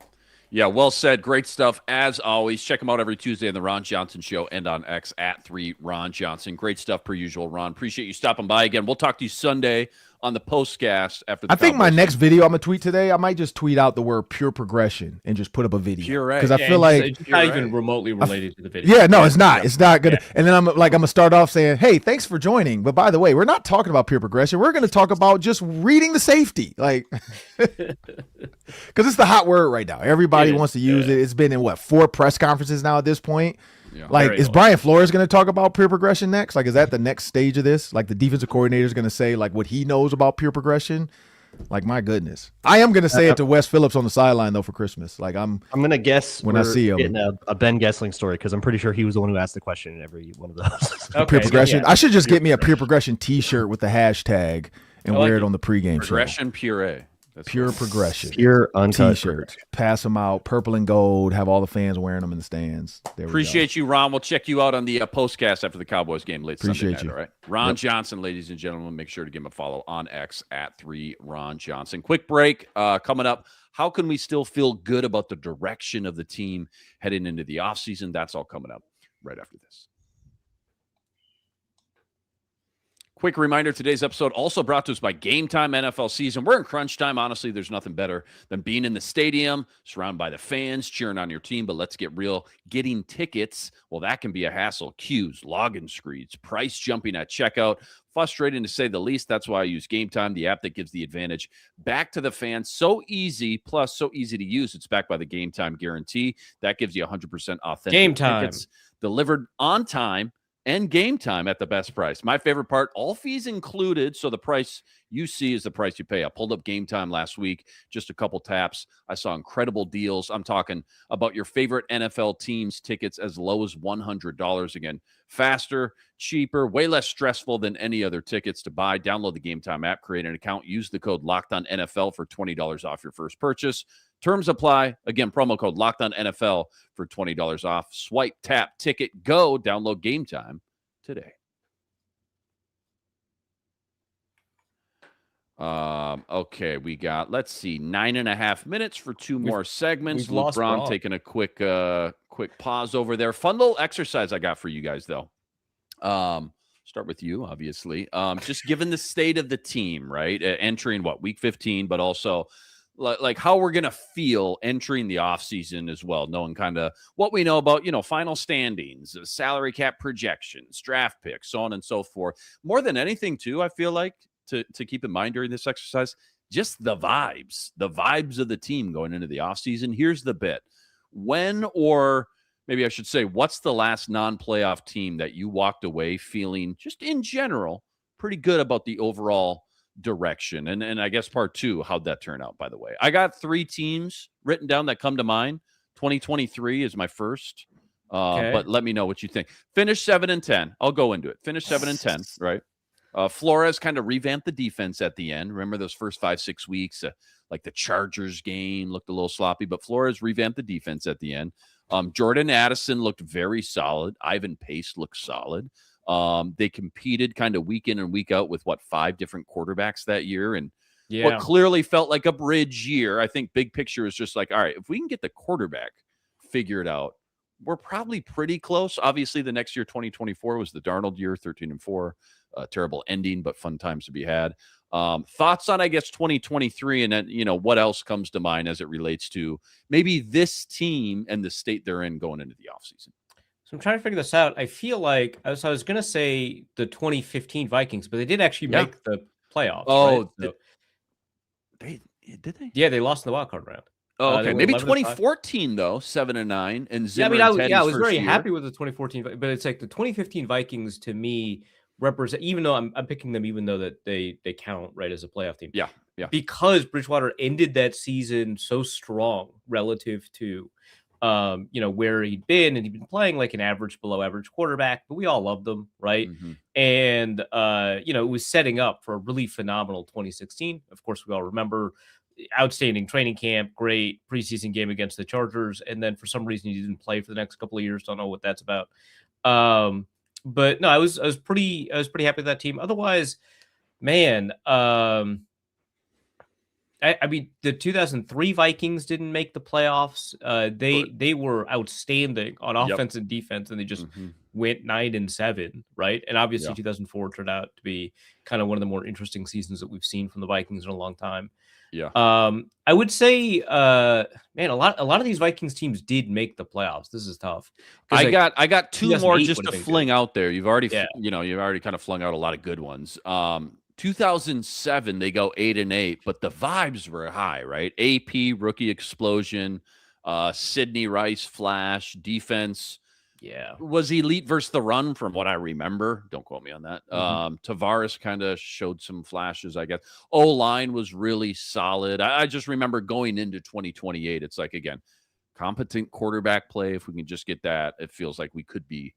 Yeah, well said. Great stuff. As always, check him out every Tuesday on the Ron Johnson Show and on X at 3Ron Johnson. Great stuff per usual, Ron. Appreciate you stopping by again. We'll talk to you Sunday on the postcast after the I think my Cowboys next game. video I'm going to tweet today, I might just tweet out the word pure progression and just put up a video. Pure, because I Yeah, feel like it's not even remotely related to the video. yeah, no, it's not. It's not good. And then I'm gonna start off saying, "Hey, thanks for joining." But by the way, we're not talking about pure progression. We're gonna talk about just reading the safety, like, because it's the hot word right now. Everybody wants to use it. It's been in 4 press conferences now at this point. Yeah. Like, is Brian Flores going to talk about pure progression next? Like, is that the next stage of this? Like, the defensive coordinator is going to say like what he knows about pure progression? Like, my goodness, I am going to say it to Wes Phillips on the sideline though for Christmas. Like, I'm going to guess when I see him getting a Ben Gessling story, because I'm pretty sure he was the one who asked the question in every one of those. Okay, pure progression. yeah. I should just get me a pure progression T-shirt with the hashtag and wear it on the pregame show. Progression puree. That's Pure what- progression. Pure uncut T-shirts. Pass them out, purple and gold. Have all the fans wearing them in the stands. There we go. Appreciate you, Ron. We'll check you out on the postcast after the Cowboys game late Appreciate Sunday night, you. all right? Ron Johnson, ladies and gentlemen. Make sure to give him a follow on X at 3Ron Johnson. Quick break coming up. How can we still feel good about the direction of the team heading into the offseason? That's all coming up right after this. Quick reminder, today's episode also brought to us by Game Time NFL season. We're in crunch time. Honestly, there's nothing better than being in the stadium, surrounded by the fans, cheering on your team. But let's get real. Getting tickets, well, that can be a hassle. Queues, login screens, price jumping at checkout. Frustrating to say the least. That's why I use Game Time, the app that gives the advantage back to the fans. So easy, plus so easy to use. It's backed by the Game Time guarantee. That gives you 100% authentic Game Time. tickets delivered on time and game time at the best price. My favorite part, all fees included, so the price you see is the price you pay. I pulled up Game Time last week, just a couple taps. I saw incredible deals. I'm talking about your favorite NFL teams tickets as low as $100. Again, faster, cheaper, way less stressful than any other tickets to buy. Download the Game Time app, create an account, use the code LOCKEDONNFL for $20 off your first purchase. Terms apply. Again, promo code LOCKEDONNFL for $20 off. Swipe, tap, ticket, go. Download Game Time today. Okay, we got, let's see, 9.5 minutes for 2 more segments. we've Luke lost Braun Braun. taking a quick pause over there. Fun little exercise I got for you guys, though. Start with you, obviously. Just given the state of the team, right? Entering week 15, but also like how we're going to feel entering the offseason as well, knowing kind of what we know about, final standings, salary cap projections, draft picks, so on and so forth. More than anything, too, I feel like to keep in mind during this exercise, just the vibes of the team going into the offseason. Here's the bit. When, or maybe I should say, what's the last non-playoff team that you walked away feeling just in general pretty good about the overall direction? And I guess part 2, how'd that turn out, by the way? I got 3 teams written down that come to mind. 2023 is my first, but let me know what you think. Finish 7-10. I'll go into it. Finish 7-10, right? Flores kind of revamped the defense at the end. Remember those first 5-6 weeks, like the Chargers game looked a little sloppy, but Flores revamped the defense at the end. Jordan Addison looked very solid. Ivan Pace looked solid. They competed kind of week in and week out with 5 different quarterbacks that year. And what clearly felt like a bridge year, I think big picture is just like, all right, if we can get the quarterback figured out, we're probably pretty close. Obviously, the next year, 2024, was the Darnold year, 13-4. Terrible ending, but fun times to be had. Thoughts on, I guess, 2023, and then, what else comes to mind as it relates to maybe this team and the state they're in going into the offseason? So I'm trying to figure this out. I feel like I was going to say the 2015 Vikings, but they did actually make the playoffs. Oh, right? did they? Yeah, they lost in the wild card round. Oh, okay. Maybe 11-5. 2014 though, 7-9, and Zimmer. I was very happy with the 2014, but it's like the 2015 Vikings to me represent, even though I'm picking them, even though that they count right as a playoff team. Yeah. Because Bridgewater ended that season so strong relative to, where he'd been, and he'd been playing like an average, below average quarterback, but we all loved him, right? Mm-hmm. And it was setting up for a really phenomenal 2016. Of course, we all remember outstanding training camp, great preseason game against the Chargers, and then for some reason he didn't play for the next couple of years. Don't know what that's about. But no, I was pretty happy with that team. Otherwise, man, I mean, the 2003 Vikings didn't make the playoffs. They were outstanding on offense and defense, and they just went 9-7, right? And obviously, 2004 turned out to be kind of one of the more interesting seasons that we've seen from the Vikings in a long time. Yeah. I would say, man, a lot of these Vikings teams did make the playoffs. This is tough. I got two more 2008 just to fling out there. You've already, you've already kind of flung out a lot of good ones. 2007, they go 8-8, but the vibes were high, right? AP rookie explosion, Sidney Rice flash, defense. Yeah, was elite versus the run from what I remember. Don't quote me on that. Tavares kind of showed some flashes, I guess. O-line was really solid. I just remember going into 2028. It's like, again, competent quarterback play. If we can just get that, it feels like we could be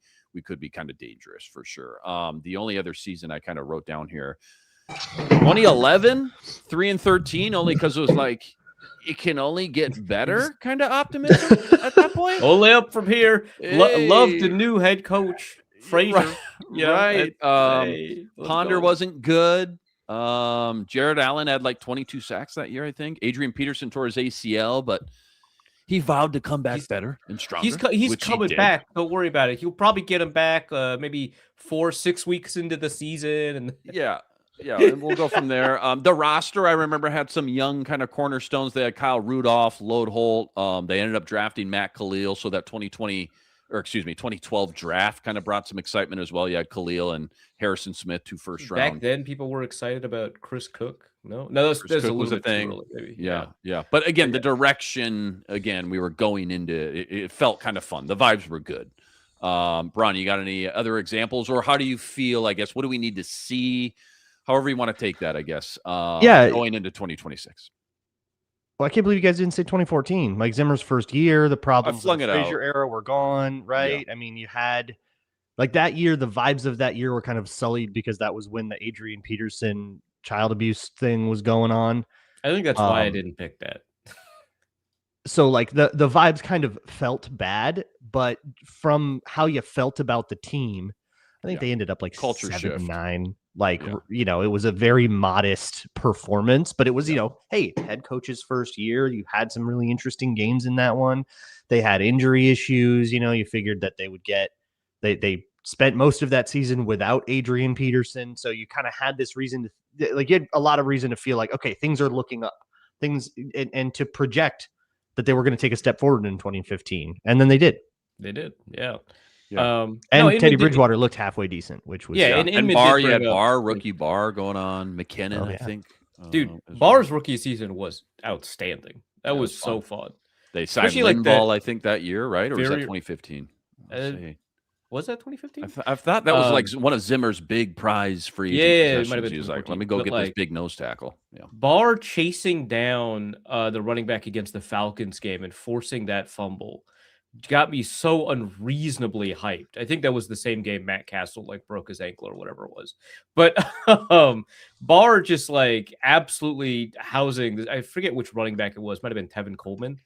kind of dangerous for sure. The only other season I kind of wrote down here, 2011, 3-13, only because it was like, it can only get better kind of optimism at that point. Only up from here. Love the new head coach, Frazier. Right. Ponder wasn't good. Jared Allen had like 22 sacks that year, I think. Adrian Peterson tore his ACL, but he vowed to come back better and stronger. He's coming back. Don't worry about it. He'll probably get him back maybe 4-6 weeks into the season. And yeah, and we'll go from there. The roster, I remember, had some young kind of cornerstones. They had Kyle Rudolph, Lode Holt. They ended up drafting Matt Khalil, so that 2012 draft kind of brought some excitement as well. You had Khalil and Harrison Smith, 2 first round. Back then, people were excited about Chris Cook. No, that's a little bit thing. Early, maybe. Yeah. But again, the direction, we were going into it felt kind of fun. The vibes were good. Bron, you got any other examples, or how do you feel? I guess what do we need to see? However you want to take that, I guess. Going into 2026. Well, I can't believe you guys didn't say 2014. Mike Zimmer's first year. The problems of the Frazier era were gone, right? Yeah. I mean, you had like that year. The vibes of that year were kind of sullied because that was when the Adrian Peterson child abuse thing was going on. I think that's why I didn't pick that. So like the vibes kind of felt bad, but from how you felt about the team, I think they ended up like culture 7-9. Like, it was a very modest performance, but it was, hey, head coach's first year. You had some really interesting games in that one. They had injury issues. You figured that they would they spent most of that season without Adrian Peterson. So you kind of had this reason you had a lot of reason to feel like, okay, things are looking up, and to project that they were going to take a step forward in 2015. And then they did. They did. Yeah. And Teddy Bridgewater looked halfway decent, which was and Barr, you had rookie Barr going on, McKinnon, I think. Dude, Barr's rookie season was outstanding. That was so fun. They signed Linval, I think, that year, right? Or was that 2015? Was that 2015? I thought that was like one of Zimmer's big prize free. It might have been. He was like, let me go get this big nose tackle. Yeah. Barr chasing down the running back against the Falcons game and forcing that fumble got me so unreasonably hyped. I think that was the same game Matt Castle broke his ankle or whatever it was. But Barr just absolutely housing. I forget which running back it was. Might have been Tevin Coleman.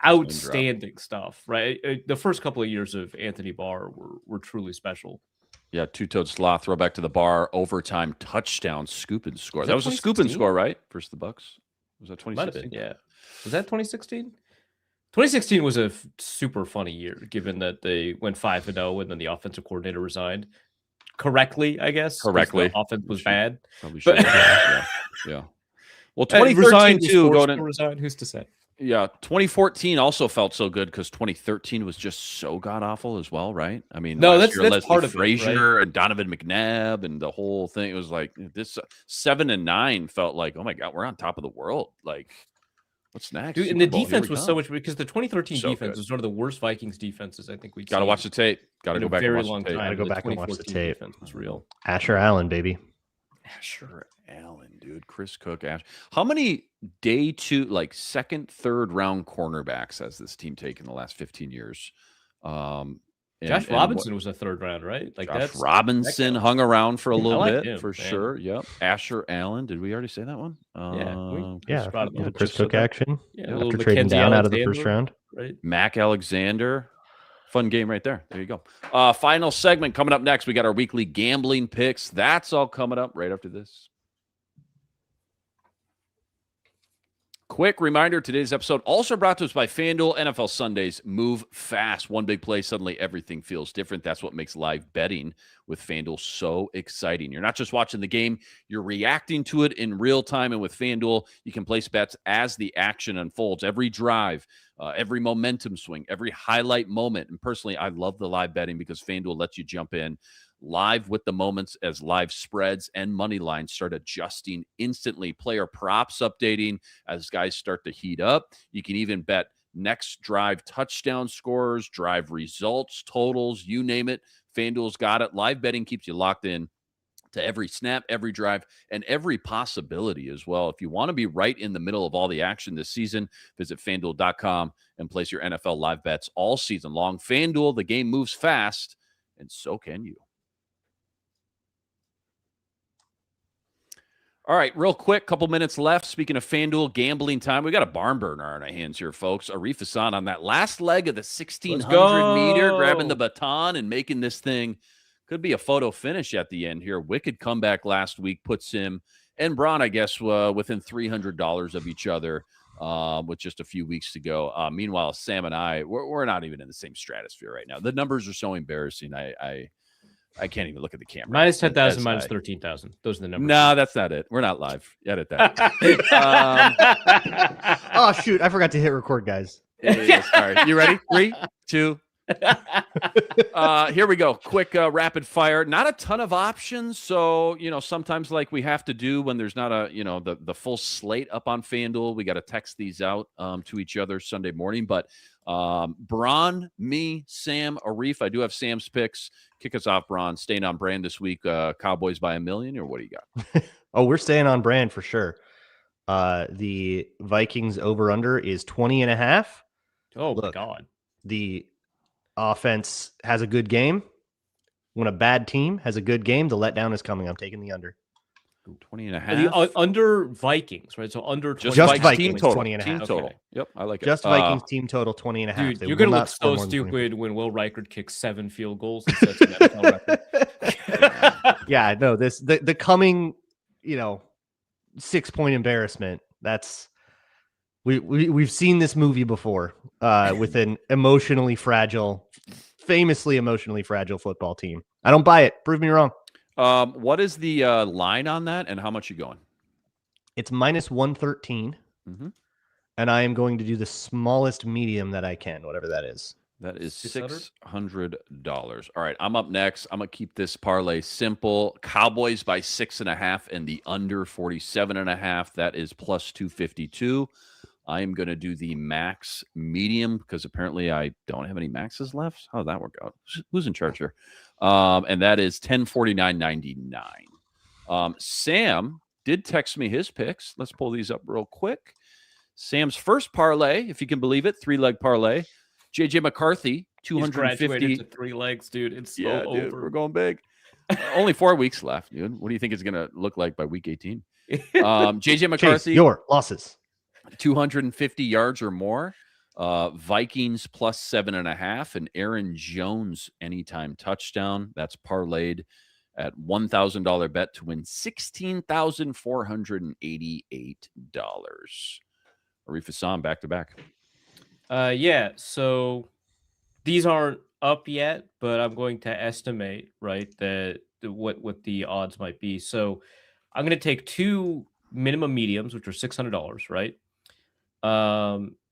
Outstanding stuff, right? The first couple of years of Anthony Barr were truly special. Yeah, two-toed sloth, throwback to the Barr overtime touchdown scoop and score. That was a scoop and score, right? Versus the Bucks. Was that 2016? Might have been, yeah. Was that 2016? 2016 was a super funny year, given that they went 5-0 and then the offensive coordinator resigned. Correctly, I guess. Correctly. The offense was bad. Probably should. Yeah. Well, 2013 too. Resign. Who's to say? Yeah, 2014 also felt so good because 2013 was just so god awful as well, right? I mean, that's Leslie part of Frazier, right? And Donovan McNabb and the whole thing. It was like this 7-9 felt like, oh my god, we're on top of the world. Like, what's next? Dude, and the defense was so much because the 2013 defense was one of the worst Vikings defenses I think we've got to watch the tape. Got to go back and watch the tape. Got to go back and watch the tape. Defense was real. Asher Allen, baby. Asher Allen, dude. Chris Cook, how many day two, second, third round cornerbacks has this team taken the last 15 years? Josh Robinson was a third round, right? Josh Robinson hung around for a little bit for sure. Yep. Asher Allen. Did we already say that one? Chris Cook action. Yeah, after trading down out of the first round. Right. Mac Alexander, Fun game right there. There you go. Final segment coming up next. We got our weekly gambling picks. That's all coming up right after this. Quick reminder, today's episode also brought to us by FanDuel. NFL Sundays move fast. One big play, suddenly everything feels different. That's what makes live betting with FanDuel so exciting. You're not just watching the game, you're reacting to it in real time. And with FanDuel, you can place bets as the action unfolds. Every drive, every momentum swing, every highlight moment. And personally, I love the live betting because FanDuel lets you jump in live with the moments as live spreads and money lines start adjusting instantly. Player props updating as guys start to heat up. You can even bet next drive touchdown scores, drive results, totals, you name it. FanDuel's got it. Live betting keeps you locked in to every snap, every drive, and every possibility as well. If you want to be right in the middle of all the action this season, visit FanDuel.com and place your NFL live bets all season long. FanDuel, the game moves fast, and so can you. All right, real quick, couple minutes left. Speaking of FanDuel gambling time, we got a barn burner on our hands here, folks. Arif Hassan on that last leg of the 1,600 meter, grabbing the baton and making this thing. Could be a photo finish at the end here. Wicked comeback last week puts him and Braun, I guess, within $300 of each other with just a few weeks to go. Meanwhile, Sam and I, we're not even in the same stratosphere right now. The numbers are so embarrassing. I can't even look at the camera. Minus 10,000, minus 13,000. Those are the numbers. No, that's not it. We're not live. Edit that. Oh, shoot. I forgot to hit record, guys. Yeah. All right. You ready? 3, 2. Here we go. Quick rapid fire. Not a ton of options. So, sometimes like we have to do when there's not the full slate up on FanDuel, we got to text these out to each other Sunday morning. But Braun, me, Sam, Arif, I do have Sam's picks. Kick us off, Braun. Staying on brand this week. Cowboys by 1 million, or what do you got? Oh, we're staying on brand for sure. The Vikings over-under is 20.5. Oh, my God. The offense has a good game. When a bad team has a good game, the letdown is coming. I'm taking the under. 20.5. Under Vikings, right? So under just Vikings team total. 20.5. Team total. Okay. Yep, I like it. Just Vikings team total 20.5. Dude, you're gonna look so stupid when Will Reichard kicks 7 field goals and sets an NFL record. Yeah, no, the coming, 6-point embarrassment. That's we've seen this movie before with an famously emotionally fragile football team. I don't buy it. Prove me wrong. What is the line on that, and how much you going? It's minus 113, and I am going to do the smallest medium that I can, whatever that is. That is $600. All right, I'm up next. I'm gonna keep this parlay simple. Cowboys by 6.5 and the under 47.5. That is plus 252. I am gonna do the max medium because apparently I don't have any maxes left. How did that work out? Who's in charge here? And that is 1049.99. Sam did text me his picks. Let's pull these up real quick. Sam's first parlay, if you can believe it, 3-leg parlay. JJ McCarthy, 250 to 3 legs, dude. It's so yeah, over. Dude, we're going big. Only 4 weeks left, dude. What do you think it's gonna look like by week 18? JJ McCarthy, Chase, your losses. 250 yards or more. Vikings plus 7.5, and Aaron Jones anytime touchdown. That's parlayed at $1,000 bet to win $16,488. Arif Hassan back to back. Yeah, so these aren't up yet, but I'm going to estimate, right, what the odds might be. So I'm going to take 2 minimum mediums, which are $600, right?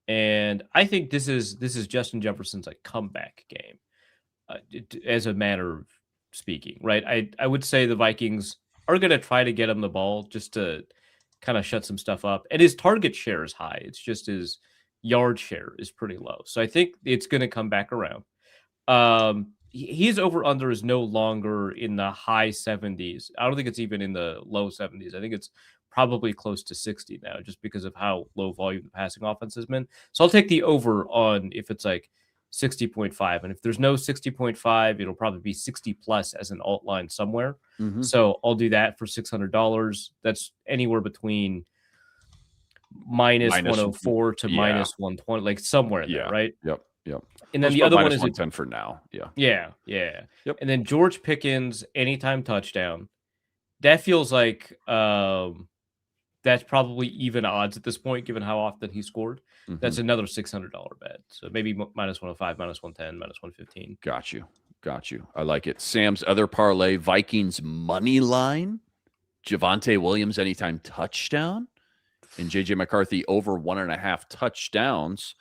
And I think this is Justin Jefferson's like comeback game, as a manner of speaking, right? I would say the Vikings are going to try to get him the ball just to kind of shut some stuff up, and his target share is high. It's just his yard share is pretty low. So I think it's going to come back around. His over-under is no longer in the high 70s. I don't think it's even in the low 70s. I think it's probably close to 60 now, just because of how low volume the passing offense has been. So I'll take the over on if it's like 60.5. And if there's no 60.5, it'll probably be 60 plus as an alt line somewhere. So I'll do that for $600. That's anywhere between minus 104 to minus 120, like somewhere in there, right? Yep. Yep. And then Let's the put other one minus is 110 for now. Yeah. yeah. Yep. And then George Pickens anytime touchdown. That feels like that's probably even odds at this point, given how often he scored. That's Mhm. another $600 bet. So maybe minus 105, minus 110, minus 115. Got you. I like it. Sam's other parlay, Vikings money line, Javonte Williams anytime touchdown, and JJ McCarthy over 1.5 touchdowns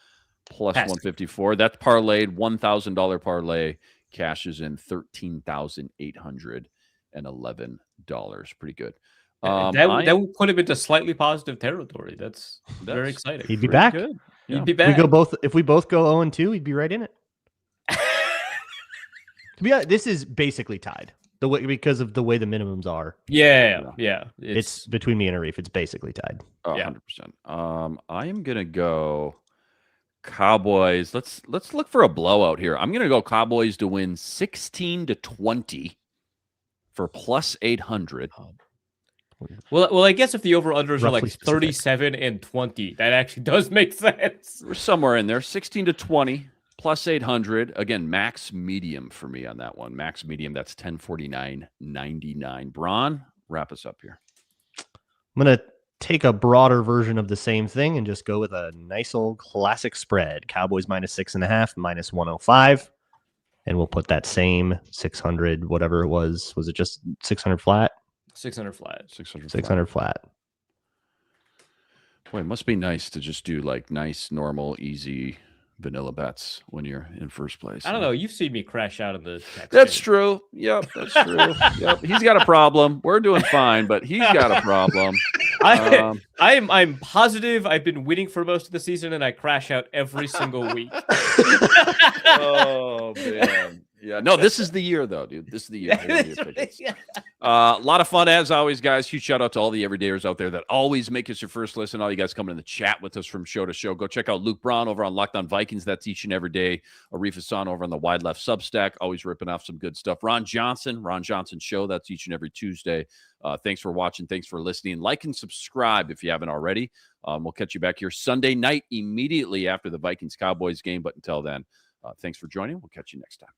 plus Pass. 154. That's parlayed, $1,000 parlay cashes in $13,811. Pretty good. That would put him into slightly positive territory. That's very exciting. He'd be pretty back. good. He'd Yeah. be back. If we both go 0-2, he'd be right in it. To be honest, this is basically tied. The way because of the way the minimums are. Yeah. It's between me and Arif. It's basically tied. Oh, Yeah. 100%. I am gonna go Cowboys. Let's look for a blowout here. I'm gonna go Cowboys to win 16-20 for plus 800. Well, I guess if the over-unders are like Roughly specific. 37 and 20, that actually does make sense. We're somewhere in there. 16-20 plus 800. Again, max medium for me on that one. Max medium. That's 1049.99. Braun, wrap us up here. I'm going to take a broader version of the same thing and just go with a nice old classic spread. Cowboys minus 6.5, minus 105. And we'll put that same 600, whatever it was. Was it just 600 flat? 600 flat. 600 flat. Boy, it must be nice to just do like nice, normal, easy vanilla bets when you're in first place. I don't know. You've seen me crash out of the text That's chain. true. Yep, that's true. Yep, he's got a problem. We're doing fine, but he's got a problem. I'm positive I've been winning for most of the season, and I crash out every single week. Oh man, yeah. No, this is the year though, dude. This is the year. A lot of fun as always, guys. Huge shout out to all the everydayers out there that always make us your first listen. All you guys coming in the chat with us from show to show. Go check out Luke Braun over on Locked On Vikings. That's each and every day. Arif Hassan over on the Wide Left Substack, always ripping off some good stuff. Ron Johnson Show. That's each and every Tuesday. Thanks for watching. Thanks for listening. Like and subscribe if you haven't already. We'll catch you back here Sunday night immediately after the Vikings-Cowboys game. But until then, thanks for joining. We'll catch you next time.